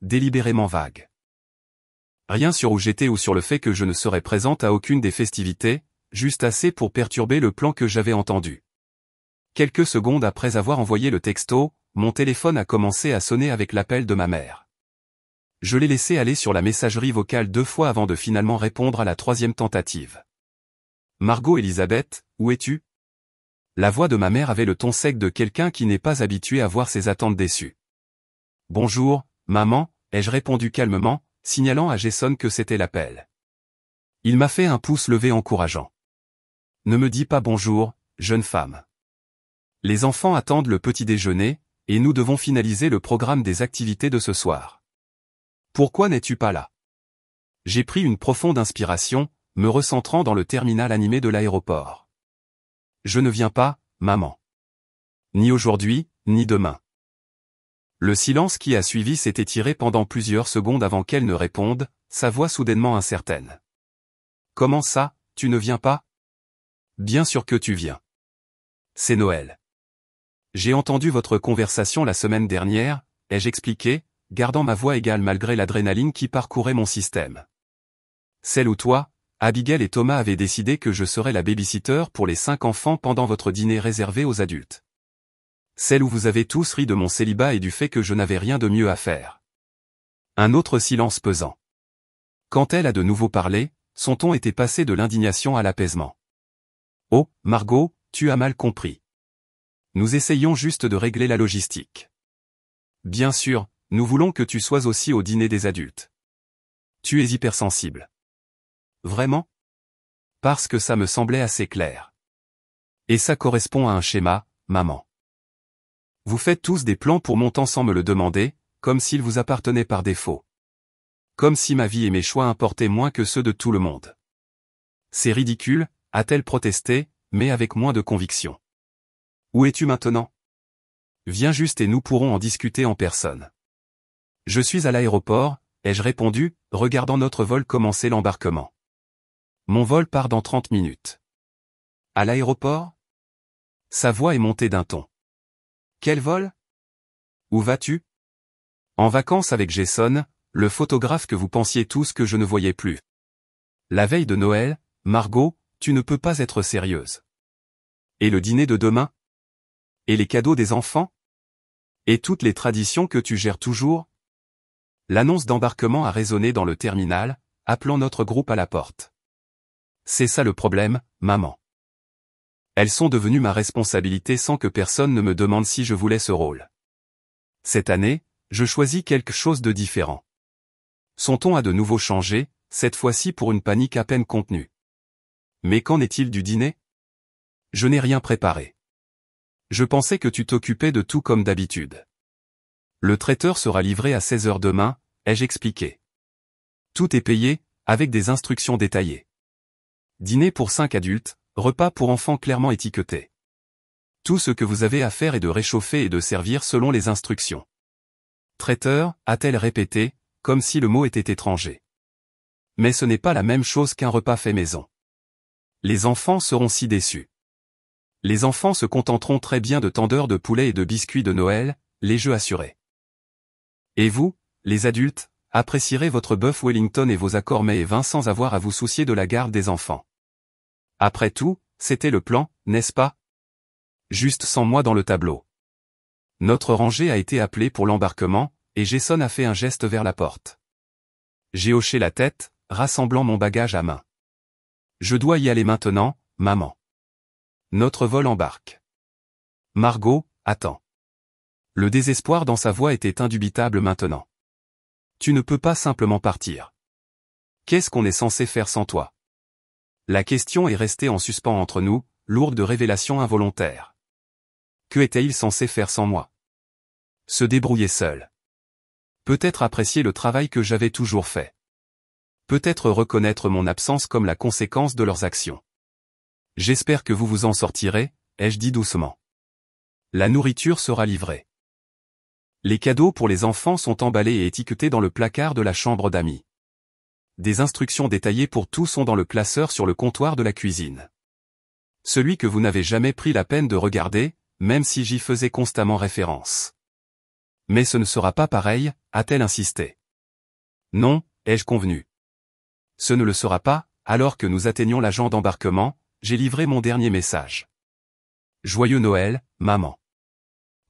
A: Délibérément vague. Rien sur où j'étais ou sur le fait que je ne serais présente à aucune des festivités, juste assez pour perturber le plan que j'avais entendu. Quelques secondes après avoir envoyé le texto, mon téléphone a commencé à sonner avec l'appel de ma mère. Je l'ai laissé aller sur la messagerie vocale 2 fois avant de finalement répondre à la 3e tentative. Margot Elisabeth, où es-tu? La voix de ma mère avait le ton sec de quelqu'un qui n'est pas habitué à voir ses attentes déçues. Bonjour, maman, ai-je répondu calmement, signalant à Jason que c'était l'appel. Il m'a fait un pouce levé encourageant. Ne me dis pas bonjour, jeune femme. Les enfants attendent le petit déjeuner, et nous devons finaliser le programme des activités de ce soir. Pourquoi n'es-tu pas là? J'ai pris une profonde inspiration, me recentrant dans le terminal animé de l'aéroport. Je ne viens pas, maman. Ni aujourd'hui, ni demain. Le silence qui a suivi s'est étiré pendant plusieurs secondes avant qu'elle ne réponde, sa voix soudainement incertaine. Comment ça, tu ne viens pas? Bien sûr que tu viens. C'est Noël. J'ai entendu votre conversation la semaine dernière, ai-je expliqué, gardant ma voix égale malgré l'adrénaline qui parcourait mon système. Celle où toi, Abigail et Thomas avaient décidé que je serais la babysitter pour les 5 enfants pendant votre dîner réservé aux adultes. Celle où vous avez tous ri de mon célibat et du fait que je n'avais rien de mieux à faire. Un autre silence pesant. Quand elle a de nouveau parlé, son ton était passé de l'indignation à l'apaisement. Oh, Margot, tu as mal compris. Nous essayons juste de régler la logistique. Bien sûr, nous voulons que tu sois aussi au dîner des adultes. Tu es hypersensible. Vraiment? Parce que ça me semblait assez clair. Et ça correspond à un schéma, maman. Vous faites tous des plans pour mon temps sans me le demander, comme s'ils vous appartenaient par défaut. Comme si ma vie et mes choix importaient moins que ceux de tout le monde. C'est ridicule, a-t-elle protesté, mais avec moins de conviction. Où es-tu maintenant? Viens juste et nous pourrons en discuter en personne. Je suis à l'aéroport, ai-je répondu, regardant notre vol commencer l'embarquement. Mon vol part dans 30 minutes. À l'aéroport? Sa voix est montée d'un ton. Quel vol? Où vas-tu? En vacances avec Jason, le photographe que vous pensiez tous que je ne voyais plus. La veille de Noël, Margot, tu ne peux pas être sérieuse. Et le dîner de demain? Et les cadeaux des enfants? Et toutes les traditions que tu gères toujours? L'annonce d'embarquement a résonné dans le terminal, appelant notre groupe à la porte. C'est ça le problème, maman. Elles sont devenues ma responsabilité sans que personne ne me demande si je voulais ce rôle. Cette année, je choisis quelque chose de différent. Son ton a de nouveau changé, cette fois-ci pour une panique à peine contenue. Mais qu'en est-il du dîner? Je n'ai rien préparé. Je pensais que tu t'occupais de tout comme d'habitude. Le traiteur sera livré à 16h demain, ai-je expliqué. Tout est payé, avec des instructions détaillées. Dîner pour 5 adultes, repas pour enfants clairement étiquetés. Tout ce que vous avez à faire est de réchauffer et de servir selon les instructions. Traiteur, a-t-elle répété, comme si le mot était étranger. Mais ce n'est pas la même chose qu'un repas fait maison. Les enfants seront si déçus. Les enfants se contenteront très bien de tendeurs de poulet et de biscuits de Noël, les jeux assurés. Et vous, les adultes, apprécierez votre bœuf Wellington et vos accords mets et vins sans avoir à vous soucier de la garde des enfants. Après tout, c'était le plan, n'est-ce pas? Juste sans moi dans le tableau. Notre rangée a été appelée pour l'embarquement, et Jason a fait un geste vers la porte. J'ai hoché la tête, rassemblant mon bagage à main. Je dois y aller maintenant, maman. Notre vol embarque. Margot, attends. Le désespoir dans sa voix était indubitable maintenant. Tu ne peux pas simplement partir. Qu'est-ce qu'on est censé faire sans toi? La question est restée en suspens entre nous, lourde de révélations involontaires. Que était-il censé faire sans moi? Se débrouiller seul. Peut-être apprécier le travail que j'avais toujours fait. Peut-être reconnaître mon absence comme la conséquence de leurs actions. J'espère que vous vous en sortirez, ai-je dit doucement. La nourriture sera livrée. Les cadeaux pour les enfants sont emballés et étiquetés dans le placard de la chambre d'amis. Des instructions détaillées pour tout sont dans le classeur sur le comptoir de la cuisine. Celui que vous n'avez jamais pris la peine de regarder, même si j'y faisais constamment référence. Mais ce ne sera pas pareil, a-t-elle insisté. Non, ai-je convenu. Ce ne le sera pas, alors que nous atteignions l'agent d'embarquement, j'ai livré mon dernier message. Joyeux Noël, maman.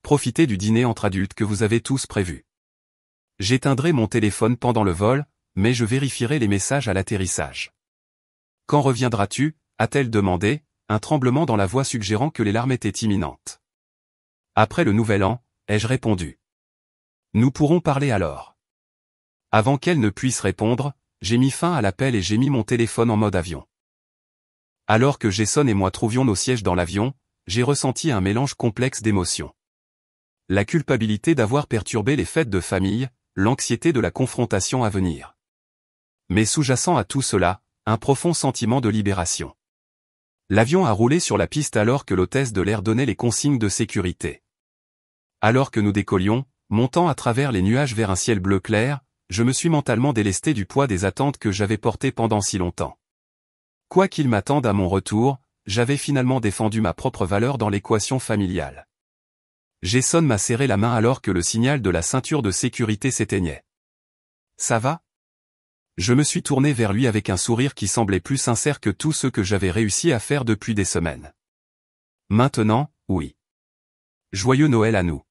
A: Profitez du dîner entre adultes que vous avez tous prévu. J'éteindrai mon téléphone pendant le vol, mais je vérifierai les messages à l'atterrissage. Quand reviendras-tu, a-t-elle demandé, un tremblement dans la voix suggérant que les larmes étaient imminentes. Après le nouvel an, ai-je répondu. Nous pourrons parler alors. Avant qu'elle ne puisse répondre, j'ai mis fin à l'appel et j'ai mis mon téléphone en mode avion. Alors que Jason et moi trouvions nos sièges dans l'avion, j'ai ressenti un mélange complexe d'émotions. La culpabilité d'avoir perturbé les fêtes de famille, l'anxiété de la confrontation à venir. Mais sous-jacent à tout cela, un profond sentiment de libération. L'avion a roulé sur la piste alors que l'hôtesse de l'air donnait les consignes de sécurité. Alors que nous décollions, montant à travers les nuages vers un ciel bleu clair, je me suis mentalement délesté du poids des attentes que j'avais portées pendant si longtemps. Quoi qu'il m'attende à mon retour, j'avais finalement défendu ma propre valeur dans l'équation familiale. Jason m'a serré la main alors que le signal de la ceinture de sécurité s'éteignait. Ça va? Je me suis tourné vers lui avec un sourire qui semblait plus sincère que tout ce que j'avais réussi à faire depuis des semaines. Maintenant, oui. Joyeux Noël à nous.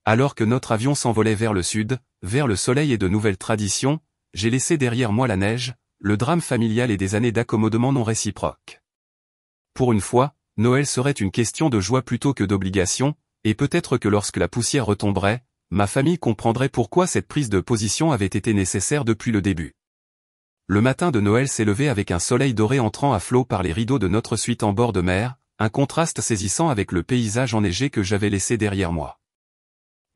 A: Alors que notre avion s'envolait vers le sud, vers le soleil et de nouvelles traditions, j'ai laissé derrière moi la neige, le drame familial et des années d'accommodement non réciproques. Pour une fois, Noël serait une question de joie plutôt que d'obligation, et peut-être que lorsque la poussière retomberait, ma famille comprendrait pourquoi cette prise de position avait été nécessaire depuis le début. Le matin de Noël s'est levé avec un soleil doré entrant à flot par les rideaux de notre suite en bord de mer, un contraste saisissant avec le paysage enneigé que j'avais laissé derrière moi.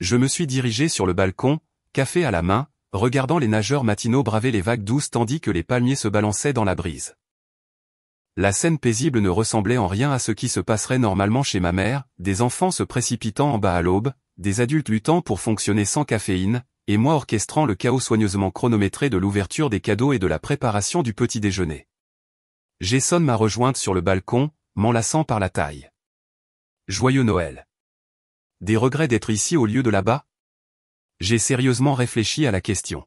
A: Je me suis dirigé sur le balcon, café à la main, regardant les nageurs matinaux braver les vagues douces tandis que les palmiers se balançaient dans la brise. La scène paisible ne ressemblait en rien à ce qui se passerait normalement chez ma mère, des enfants se précipitant en bas à l'aube, des adultes luttant pour fonctionner sans caféine, et moi orchestrant le chaos soigneusement chronométré de l'ouverture des cadeaux et de la préparation du petit déjeuner. Jason m'a rejointe sur le balcon, m'enlaçant par la taille. Joyeux Noël. Des regrets d'être ici au lieu de là-bas? J'ai sérieusement réfléchi à la question.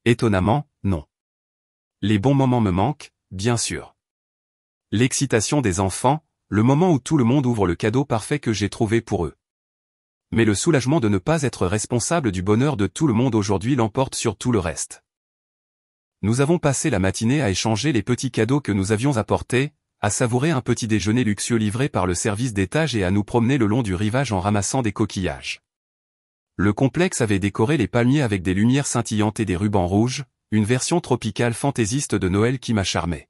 A: Étonnamment, non. Les bons moments me manquent, bien sûr. L'excitation des enfants, le moment où tout le monde ouvre le cadeau parfait que j'ai trouvé pour eux. Mais le soulagement de ne pas être responsable du bonheur de tout le monde aujourd'hui l'emporte sur tout le reste. Nous avons passé la matinée à échanger les petits cadeaux que nous avions apportés, à savourer un petit déjeuner luxueux livré par le service d'étage et à nous promener le long du rivage en ramassant des coquillages. Le complexe avait décoré les palmiers avec des lumières scintillantes et des rubans rouges, une version tropicale fantaisiste de Noël qui m'a charmé.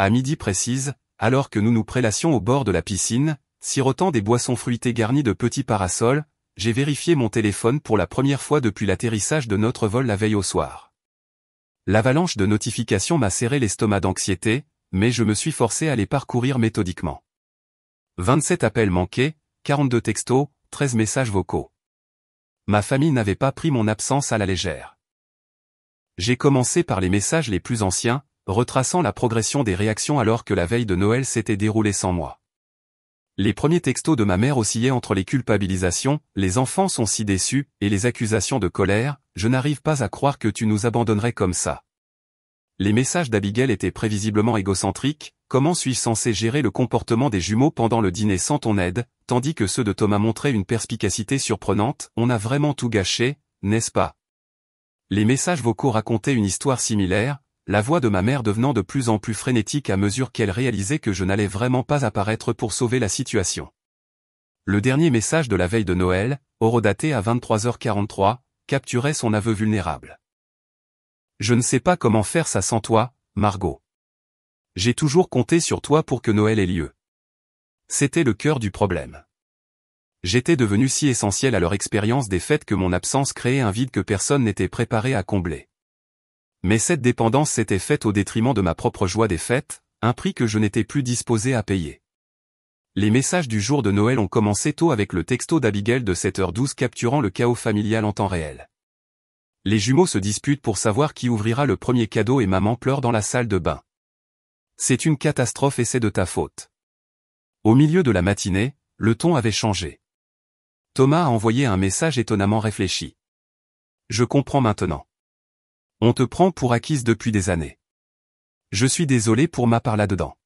A: À midi précise, alors que nous nous prélassions au bord de la piscine, sirotant des boissons fruitées garnies de petits parasols, j'ai vérifié mon téléphone pour la première fois depuis l'atterrissage de notre vol la veille au soir. L'avalanche de notifications m'a serré l'estomac d'anxiété, mais je me suis forcé à les parcourir méthodiquement. 27 appels manqués, 42 textos, 13 messages vocaux. Ma famille n'avait pas pris mon absence à la légère. J'ai commencé par les messages les plus anciens, retraçant la progression des réactions alors que la veille de Noël s'était déroulée sans moi. Les premiers textos de ma mère oscillaient entre les culpabilisations, les enfants sont si déçus, et les accusations de colère, je n'arrive pas à croire que tu nous abandonnerais comme ça. Les messages d'Abigail étaient prévisiblement égocentriques, comment suis-je censé gérer le comportement des jumeaux pendant le dîner sans ton aide, tandis que ceux de Thomas montraient une perspicacité surprenante, on a vraiment tout gâché, n'est-ce pas? Les messages vocaux racontaient une histoire similaire, la voix de ma mère devenant de plus en plus frénétique à mesure qu'elle réalisait que je n'allais vraiment pas apparaître pour sauver la situation. Le dernier message de la veille de Noël, horodaté à 23h43, capturait son aveu vulnérable. Je ne sais pas comment faire ça sans toi, Margot. J'ai toujours compté sur toi pour que Noël ait lieu. C'était le cœur du problème. J'étais devenu si essentiel à leur expérience des fêtes que mon absence créait un vide que personne n'était préparé à combler. Mais cette dépendance s'était faite au détriment de ma propre joie des fêtes, un prix que je n'étais plus disposé à payer. Les messages du jour de Noël ont commencé tôt avec le texto d'Abigail de 7h12 capturant le chaos familial en temps réel. Les jumeaux se disputent pour savoir qui ouvrira le premier cadeau et maman pleure dans la salle de bain. C'est une catastrophe et c'est de ta faute. Au milieu de la matinée, le ton avait changé. Thomas a envoyé un message étonnamment réfléchi. Je comprends maintenant. On te prend pour acquise depuis des années. Je suis désolé pour ma part là-dedans.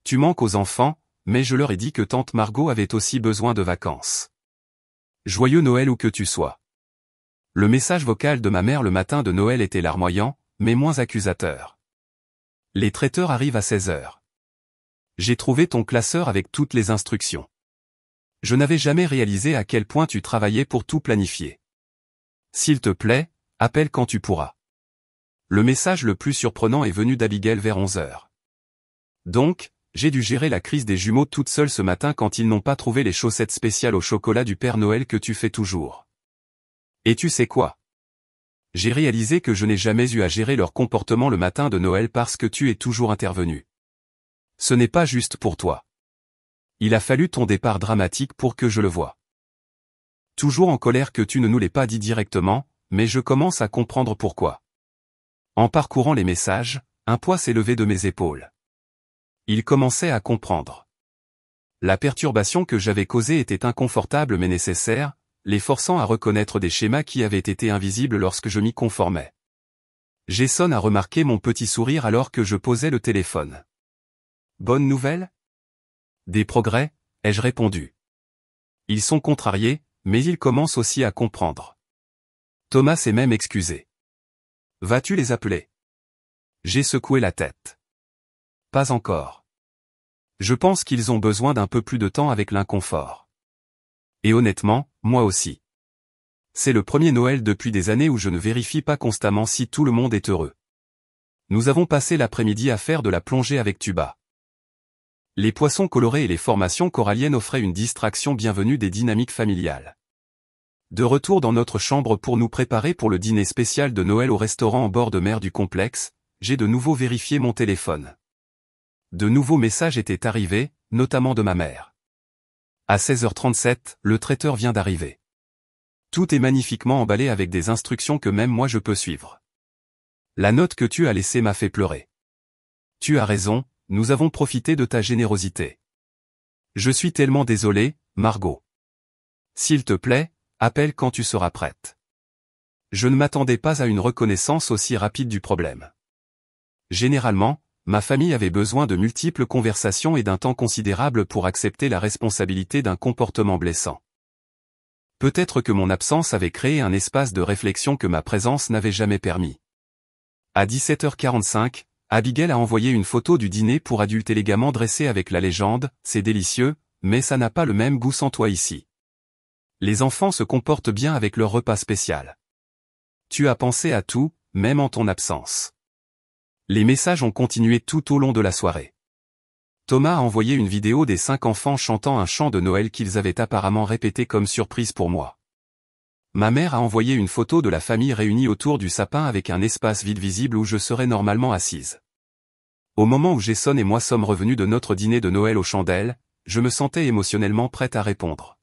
A: Tu manques aux enfants, mais je leur ai dit que tante Margot avait aussi besoin de vacances. Joyeux Noël où que tu sois. Le message vocal de ma mère le matin de Noël était larmoyant, mais moins accusateur. Les traiteurs arrivent à 16h. J'ai trouvé ton classeur avec toutes les instructions. Je n'avais jamais réalisé à quel point tu travaillais pour tout planifier. S'il te plaît, appelle quand tu pourras. Le message le plus surprenant est venu d'Abigail vers 11h. Donc, j'ai dû gérer la crise des jumeaux toute seule ce matin quand ils n'ont pas trouvé les chaussettes spéciales au chocolat du Père Noël que tu fais toujours. Et tu sais quoi? J'ai réalisé que je n'ai jamais eu à gérer leur comportement le matin de Noël parce que tu es toujours intervenu. Ce n'est pas juste pour toi. Il a fallu ton départ dramatique pour que je le voie. Toujours en colère que tu ne nous l'aies pas dit directement, mais je commence à comprendre pourquoi. En parcourant les messages, un poids s'est levé de mes épaules. Il commençait à comprendre. La perturbation que j'avais causée était inconfortable mais nécessaire, les forçant à reconnaître des schémas qui avaient été invisibles lorsque je m'y conformais. Jason a remarqué mon petit sourire alors que je posais le téléphone. Bonne nouvelle? Des progrès, ai-je répondu. Ils sont contrariés, mais ils commencent aussi à comprendre. Thomas s'est même excusé. Vas-tu les appeler? J'ai secoué la tête. Pas encore. Je pense qu'ils ont besoin d'un peu plus de temps avec l'inconfort. Et honnêtement, moi aussi. C'est le premier Noël depuis des années où je ne vérifie pas constamment si tout le monde est heureux. Nous avons passé l'après-midi à faire de la plongée avec tuba. Les poissons colorés et les formations coralliennes offraient une distraction bienvenue des dynamiques familiales. De retour dans notre chambre pour nous préparer pour le dîner spécial de Noël au restaurant en bord de mer du complexe, j'ai de nouveau vérifié mon téléphone. De nouveaux messages étaient arrivés, notamment de ma mère. À 16h37, le traiteur vient d'arriver. Tout est magnifiquement emballé avec des instructions que même moi je peux suivre. La note que tu as laissée m'a fait pleurer. Tu as raison, nous avons profité de ta générosité. Je suis tellement désolé, Margot. S'il te plaît, appelle quand tu seras prête. Je ne m'attendais pas à une reconnaissance aussi rapide du problème. Généralement, ma famille avait besoin de multiples conversations et d'un temps considérable pour accepter la responsabilité d'un comportement blessant. Peut-être que mon absence avait créé un espace de réflexion que ma présence n'avait jamais permis. À 17h45, Abigail a envoyé une photo du dîner pour adultes élégamment dressé avec la légende « C'est délicieux, mais ça n'a pas le même goût sans toi ici. Les enfants se comportent bien avec leur repas spécial. Tu as pensé à tout, même en ton absence. » Les messages ont continué tout au long de la soirée. Thomas a envoyé une vidéo des 5 enfants chantant un chant de Noël qu'ils avaient apparemment répété comme surprise pour moi. Ma mère a envoyé une photo de la famille réunie autour du sapin avec un espace vide visible où je serais normalement assise. Au moment où Jason et moi sommes revenus de notre dîner de Noël aux chandelles, je me sentais émotionnellement prête à répondre.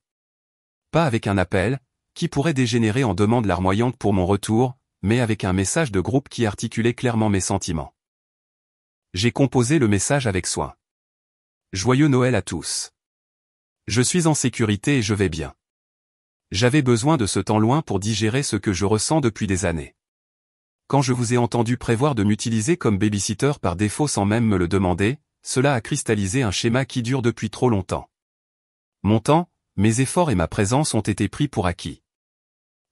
A: Pas avec un appel, qui pourrait dégénérer en demande larmoyante pour mon retour, mais avec un message de groupe qui articulait clairement mes sentiments. J'ai composé le message avec soin. Joyeux Noël à tous. Je suis en sécurité et je vais bien. J'avais besoin de ce temps loin pour digérer ce que je ressens depuis des années. Quand je vous ai entendu prévoir de m'utiliser comme babysitter par défaut sans même me le demander, cela a cristallisé un schéma qui dure depuis trop longtemps. Mon temps, mes efforts et ma présence ont été pris pour acquis.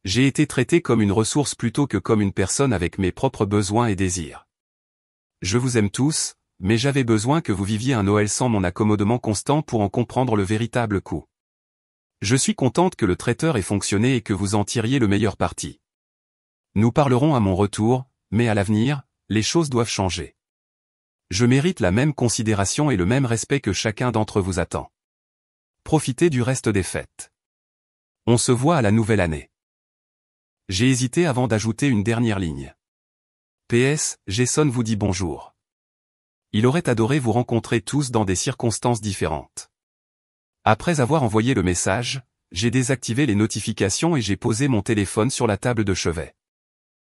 A: J'ai été traité comme une ressource plutôt que comme une personne avec mes propres besoins et désirs. Je vous aime tous, mais j'avais besoin que vous viviez un Noël sans mon accommodement constant pour en comprendre le véritable coût. Je suis contente que le traiteur ait fonctionné et que vous en tiriez le meilleur parti. Nous parlerons à mon retour, mais à l'avenir, les choses doivent changer. Je mérite la même considération et le même respect que chacun d'entre vous attend. Profitez du reste des fêtes. On se voit à la nouvelle année. J'ai hésité avant d'ajouter une dernière ligne. PS, Jason vous dit bonjour. Il aurait adoré vous rencontrer tous dans des circonstances différentes. Après avoir envoyé le message, j'ai désactivé les notifications et j'ai posé mon téléphone sur la table de chevet.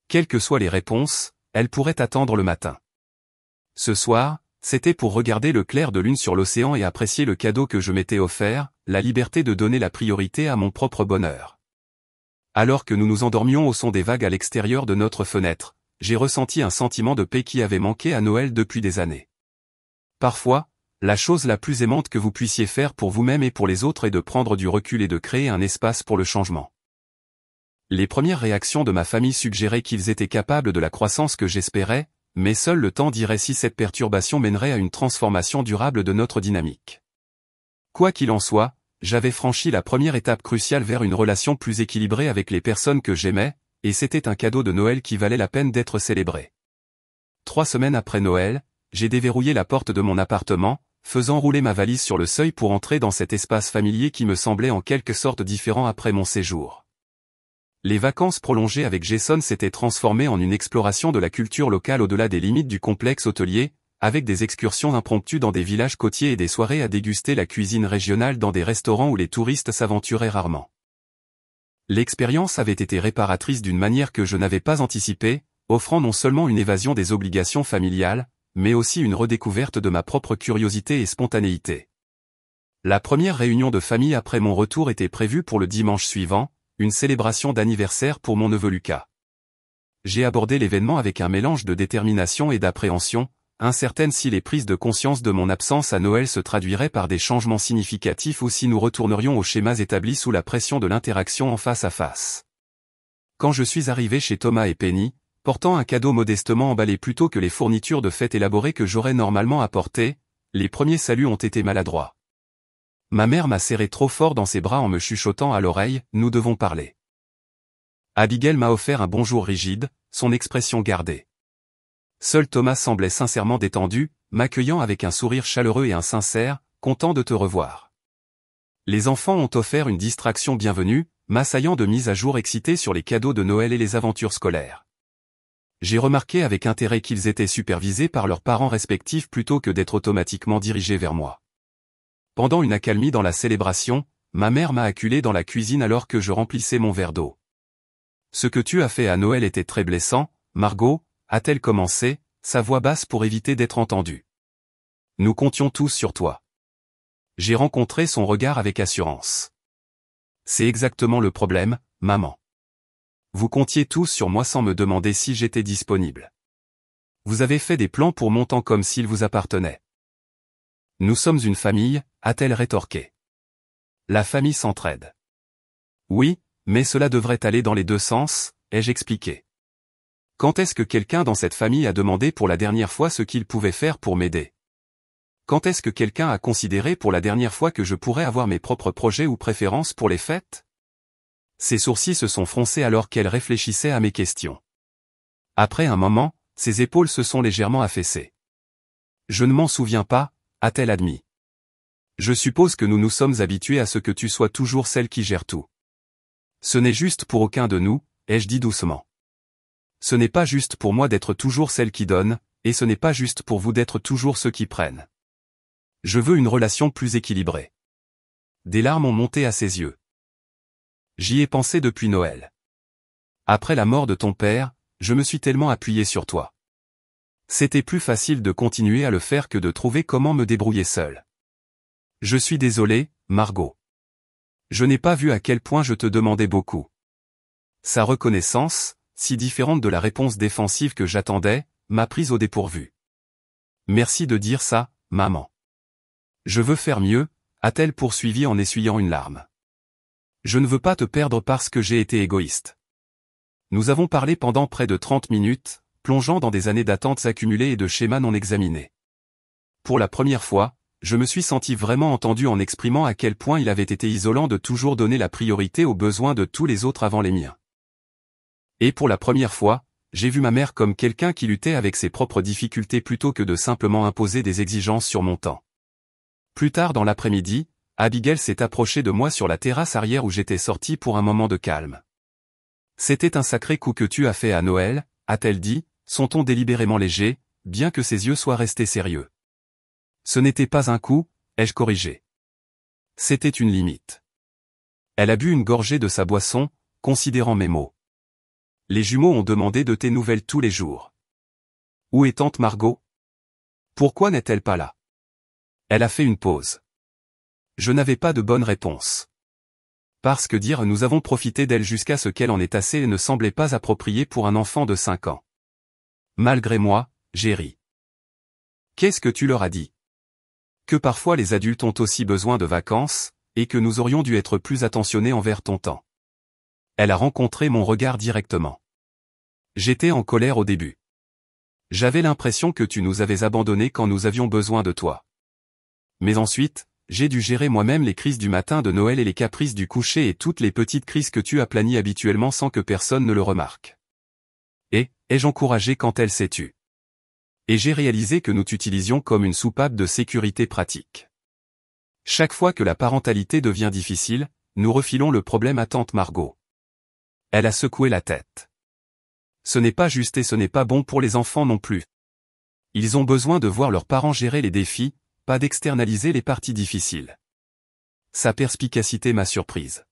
A: Quelles que soient les réponses, elles pourraient attendre le matin. Ce soir, c'était pour regarder le clair de lune sur l'océan et apprécier le cadeau que je m'étais offert, la liberté de donner la priorité à mon propre bonheur. Alors que nous nous endormions au son des vagues à l'extérieur de notre fenêtre, j'ai ressenti un sentiment de paix qui avait manqué à Noël depuis des années. Parfois, la chose la plus aimante que vous puissiez faire pour vous-même et pour les autres est de prendre du recul et de créer un espace pour le changement. Les premières réactions de ma famille suggéraient qu'ils étaient capables de la croissance que j'espérais, mais seul le temps dirait si cette perturbation mènerait à une transformation durable de notre dynamique. Quoi qu'il en soit, j'avais franchi la première étape cruciale vers une relation plus équilibrée avec les personnes que j'aimais, et c'était un cadeau de Noël qui valait la peine d'être célébré. 3 semaines après Noël, j'ai déverrouillé la porte de mon appartement, faisant rouler ma valise sur le seuil pour entrer dans cet espace familier qui me semblait en quelque sorte différent après mon séjour. Les vacances prolongées avec Jason s'étaient transformées en une exploration de la culture locale au-delà des limites du complexe hôtelier, avec des excursions impromptues dans des villages côtiers et des soirées à déguster la cuisine régionale dans des restaurants où les touristes s'aventuraient rarement. L'expérience avait été réparatrice d'une manière que je n'avais pas anticipée, offrant non seulement une évasion des obligations familiales, mais aussi une redécouverte de ma propre curiosité et spontanéité. La première réunion de famille après mon retour était prévue pour le dimanche suivant, une célébration d'anniversaire pour mon neveu Lucas. J'ai abordé l'événement avec un mélange de détermination et d'appréhension, incertaine si les prises de conscience de mon absence à Noël se traduiraient par des changements significatifs ou si nous retournerions aux schémas établis sous la pression de l'interaction en face à face. Quand je suis arrivé chez Thomas et Penny, portant un cadeau modestement emballé plutôt que les fournitures de fête élaborées que j'aurais normalement apportées, les premiers saluts ont été maladroits. Ma mère m'a serré trop fort dans ses bras en me chuchotant à l'oreille, « Nous devons parler ». Abigail m'a offert un bonjour rigide, son expression gardée. Seul Thomas semblait sincèrement détendu, m'accueillant avec un sourire chaleureux et un sincère, content de te revoir. Les enfants ont offert une distraction bienvenue, m'assaillant de mise à jour excités sur les cadeaux de Noël et les aventures scolaires. J'ai remarqué avec intérêt qu'ils étaient supervisés par leurs parents respectifs plutôt que d'être automatiquement dirigés vers moi. Pendant une accalmie dans la célébration, ma mère m'a acculé dans la cuisine alors que je remplissais mon verre d'eau. « Ce que tu as fait à Noël était très blessant, Margot », a-t-elle commencé, sa voix basse pour éviter d'être entendue. « Nous comptions tous sur toi. » J'ai rencontré son regard avec assurance. « C'est exactement le problème, maman. Vous comptiez tous sur moi sans me demander si j'étais disponible. Vous avez fait des plans pour mon temps comme s'il vous appartenait. »« Nous sommes une famille », a-t-elle rétorqué. « La famille s'entraide. »« Oui, mais cela devrait aller dans les deux sens, » ai-je expliqué. « Quand est-ce que quelqu'un dans cette famille a demandé pour la dernière fois ce qu'il pouvait faire pour m'aider? Quand est-ce que quelqu'un a considéré pour la dernière fois que je pourrais avoir mes propres projets ou préférences pour les fêtes ?» Ses sourcils se sont froncés alors qu'elle réfléchissait à mes questions. Après un moment, ses épaules se sont légèrement affaissées. « Je ne m'en souviens pas », a-t-elle admis. « Je suppose que nous nous sommes habitués à ce que tu sois toujours celle qui gère tout. »« Ce n'est juste pour aucun de nous, » ai-je dit doucement. « Ce n'est pas juste pour moi d'être toujours celle qui donne, et ce n'est pas juste pour vous d'être toujours ceux qui prennent. Je veux une relation plus équilibrée. » Des larmes ont monté à ses yeux. J'y ai pensé depuis Noël. Après la mort de ton père, je me suis tellement appuyé sur toi. C'était plus facile de continuer à le faire que de trouver comment me débrouiller seul. Je suis désolé, Margot. Je n'ai pas vu à quel point je te demandais beaucoup. Sa reconnaissance, si différente de la réponse défensive que j'attendais, m'a prise au dépourvu. Merci de dire ça, maman. Je veux faire mieux, a-t-elle poursuivi en essuyant une larme. Je ne veux pas te perdre parce que j'ai été égoïste. Nous avons parlé pendant près de 30 minutes, plongeant dans des années d'attentes accumulées et de schémas non examinés. Pour la première fois, je me suis senti vraiment entendu en exprimant à quel point il avait été isolant de toujours donner la priorité aux besoins de tous les autres avant les miens. Et pour la première fois, j'ai vu ma mère comme quelqu'un qui luttait avec ses propres difficultés plutôt que de simplement imposer des exigences sur mon temps. Plus tard dans l'après-midi, Abigail s'est approchée de moi sur la terrasse arrière où j'étais sorti pour un moment de calme. « C'était un sacré coup que tu as fait à Noël », a-t-elle dit, son ton délibérément léger, bien que ses yeux soient restés sérieux. Ce n'était pas un coup, ai-je corrigé. C'était une limite. Elle a bu une gorgée de sa boisson, considérant mes mots. Les jumeaux ont demandé de tes nouvelles tous les jours. Où est tante Margot? Pourquoi n'est-elle pas là? Elle a fait une pause. Je n'avais pas de bonne réponse. Parce que dire nous avons profité d'elle jusqu'à ce qu'elle en ait assez ne semblait pas approprié pour un enfant de 5 ans. Malgré moi, j'ai ri. Qu'est-ce que tu leur as dit? Que parfois les adultes ont aussi besoin de vacances, et que nous aurions dû être plus attentionnés envers ton temps. Elle a rencontré mon regard directement. J'étais en colère au début. J'avais l'impression que tu nous avais abandonnés quand nous avions besoin de toi. Mais ensuite, j'ai dû gérer moi-même les crises du matin de Noël et les caprices du coucher et toutes les petites crises que tu as planies habituellement sans que personne ne le remarque. Et, ai-je encouragé quand elle s'est tue? Et j'ai réalisé que nous t'utilisions comme une soupape de sécurité pratique. Chaque fois que la parentalité devient difficile, nous refilons le problème à tante Margot. Elle a secoué la tête. Ce n'est pas juste et ce n'est pas bon pour les enfants non plus. Ils ont besoin de voir leurs parents gérer les défis, pas d'externaliser les parties difficiles. Sa perspicacité m'a surprise.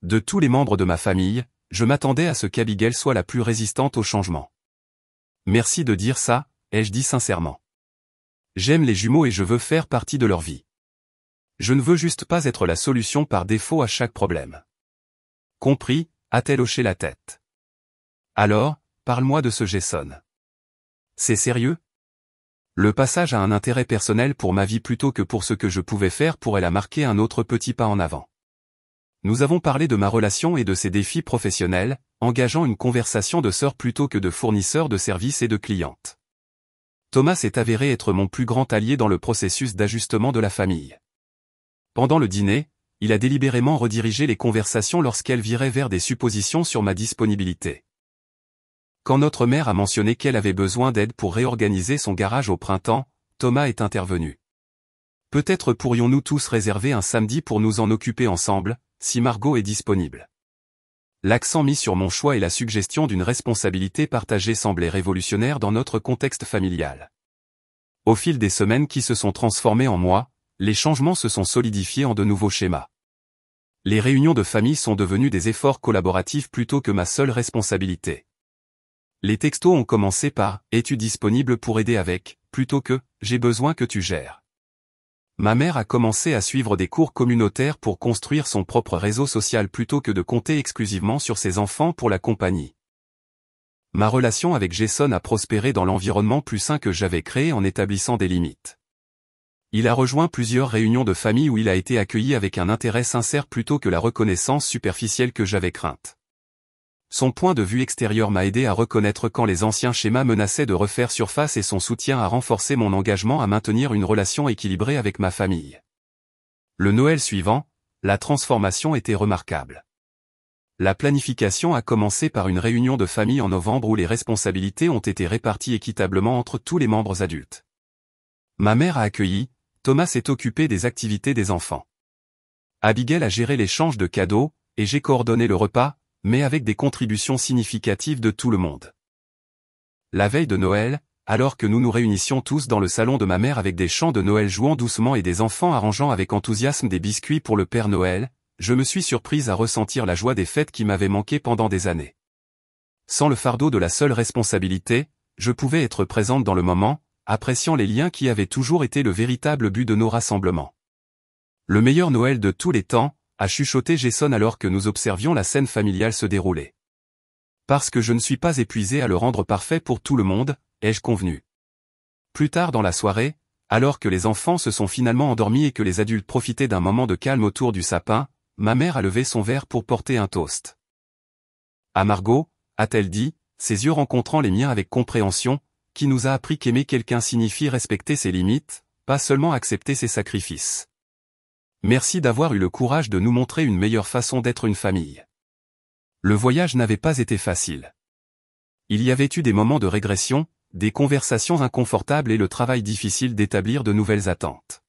A: De tous les membres de ma famille, je m'attendais à ce qu'Abigail soit la plus résistante au changement. Merci de dire ça, ai-je dit sincèrement. J'aime les jumeaux et je veux faire partie de leur vie. Je ne veux juste pas être la solution par défaut à chaque problème. Compris, a-t-elle hoché la tête. Alors, parle-moi de ce Jason. C'est sérieux? Le passage a un intérêt personnel pour ma vie plutôt que pour ce que je pouvais faire pour elle a marqué un autre petit pas en avant. Nous avons parlé de ma relation et de ses défis professionnels, engageant une conversation de sœur plutôt que de fournisseur de services et de cliente. Thomas s'est avéré être mon plus grand allié dans le processus d'ajustement de la famille. Pendant le dîner, il a délibérément redirigé les conversations lorsqu'elles viraient vers des suppositions sur ma disponibilité. Quand notre mère a mentionné qu'elle avait besoin d'aide pour réorganiser son garage au printemps, Thomas est intervenu. Peut-être pourrions-nous tous réserver un samedi pour nous en occuper ensemble, si Margot est disponible. L'accent mis sur mon choix et la suggestion d'une responsabilité partagée semblaient révolutionnaires dans notre contexte familial. Au fil des semaines qui se sont transformées en mois, les changements se sont solidifiés en de nouveaux schémas. Les réunions de famille sont devenues des efforts collaboratifs plutôt que ma seule responsabilité. Les textos ont commencé par « Es-tu disponible pour aider avec ?» plutôt que « J'ai besoin que tu gères ». Ma mère a commencé à suivre des cours communautaires pour construire son propre réseau social plutôt que de compter exclusivement sur ses enfants pour la compagnie. Ma relation avec Jason a prospéré dans l'environnement plus sain que j'avais créé en établissant des limites. Il a rejoint plusieurs réunions de famille où il a été accueilli avec un intérêt sincère plutôt que la reconnaissance superficielle que j'avais crainte. Son point de vue extérieur m'a aidé à reconnaître quand les anciens schémas menaçaient de refaire surface et son soutien a renforcé mon engagement à maintenir une relation équilibrée avec ma famille. Le Noël suivant, la transformation était remarquable. La planification a commencé par une réunion de famille en novembre où les responsabilités ont été réparties équitablement entre tous les membres adultes. Ma mère a accueilli, Thomas s'est occupé des activités des enfants. Abigail a géré l'échange de cadeaux, et j'ai coordonné le repas, mais avec des contributions significatives de tout le monde. La veille de Noël, alors que nous nous réunissions tous dans le salon de ma mère avec des chants de Noël jouant doucement et des enfants arrangeant avec enthousiasme des biscuits pour le Père Noël, je me suis surprise à ressentir la joie des fêtes qui m'avaient manqué pendant des années. Sans le fardeau de la seule responsabilité, je pouvais être présente dans le moment, appréciant les liens qui avaient toujours été le véritable but de nos rassemblements. Le meilleur Noël de tous les temps, a chuchoté Jason alors que nous observions la scène familiale se dérouler. Parce que je ne suis pas épuisé à le rendre parfait pour tout le monde, ai-je convenu. Plus tard dans la soirée, alors que les enfants se sont finalement endormis et que les adultes profitaient d'un moment de calme autour du sapin, ma mère a levé son verre pour porter un toast. À Margot, a-t-elle dit, ses yeux rencontrant les miens avec compréhension, qui nous a appris qu'aimer quelqu'un signifie respecter ses limites, pas seulement accepter ses sacrifices. Merci d'avoir eu le courage de nous montrer une meilleure façon d'être une famille. Le voyage n'avait pas été facile. Il y avait eu des moments de régression, des conversations inconfortables et le travail difficile d'établir de nouvelles attentes.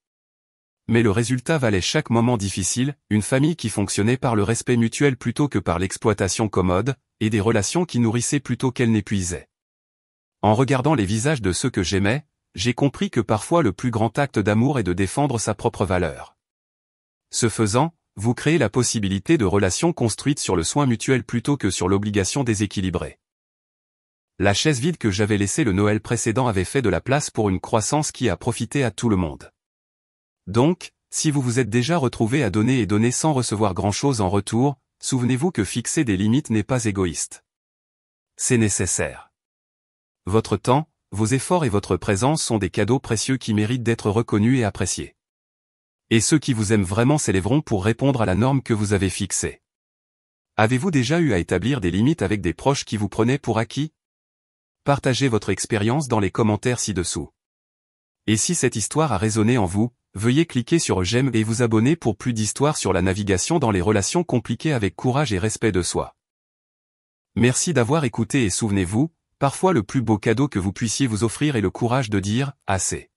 A: Mais le résultat valait chaque moment difficile, une famille qui fonctionnait par le respect mutuel plutôt que par l'exploitation commode, et des relations qui nourrissaient plutôt qu'elles n'épuisaient. En regardant les visages de ceux que j'aimais, j'ai compris que parfois le plus grand acte d'amour est de défendre sa propre valeur. Ce faisant, vous créez la possibilité de relations construites sur le soin mutuel plutôt que sur l'obligation déséquilibrée. La chaise vide que j'avais laissée le Noël précédent avait fait de la place pour une croissance qui a profité à tout le monde. Donc, si vous vous êtes déjà retrouvé à donner et donner sans recevoir grand-chose en retour, souvenez-vous que fixer des limites n'est pas égoïste. C'est nécessaire. Votre temps, vos efforts et votre présence sont des cadeaux précieux qui méritent d'être reconnus et appréciés. Et ceux qui vous aiment vraiment s'élèveront pour répondre à la norme que vous avez fixée. Avez-vous déjà eu à établir des limites avec des proches qui vous prenaient pour acquis? Partagez votre expérience dans les commentaires ci-dessous. Et si cette histoire a résonné en vous, veuillez cliquer sur j'aime et vous abonner pour plus d'histoires sur la navigation dans les relations compliquées avec courage et respect de soi. Merci d'avoir écouté et souvenez-vous, parfois le plus beau cadeau que vous puissiez vous offrir est le courage de dire « assez ».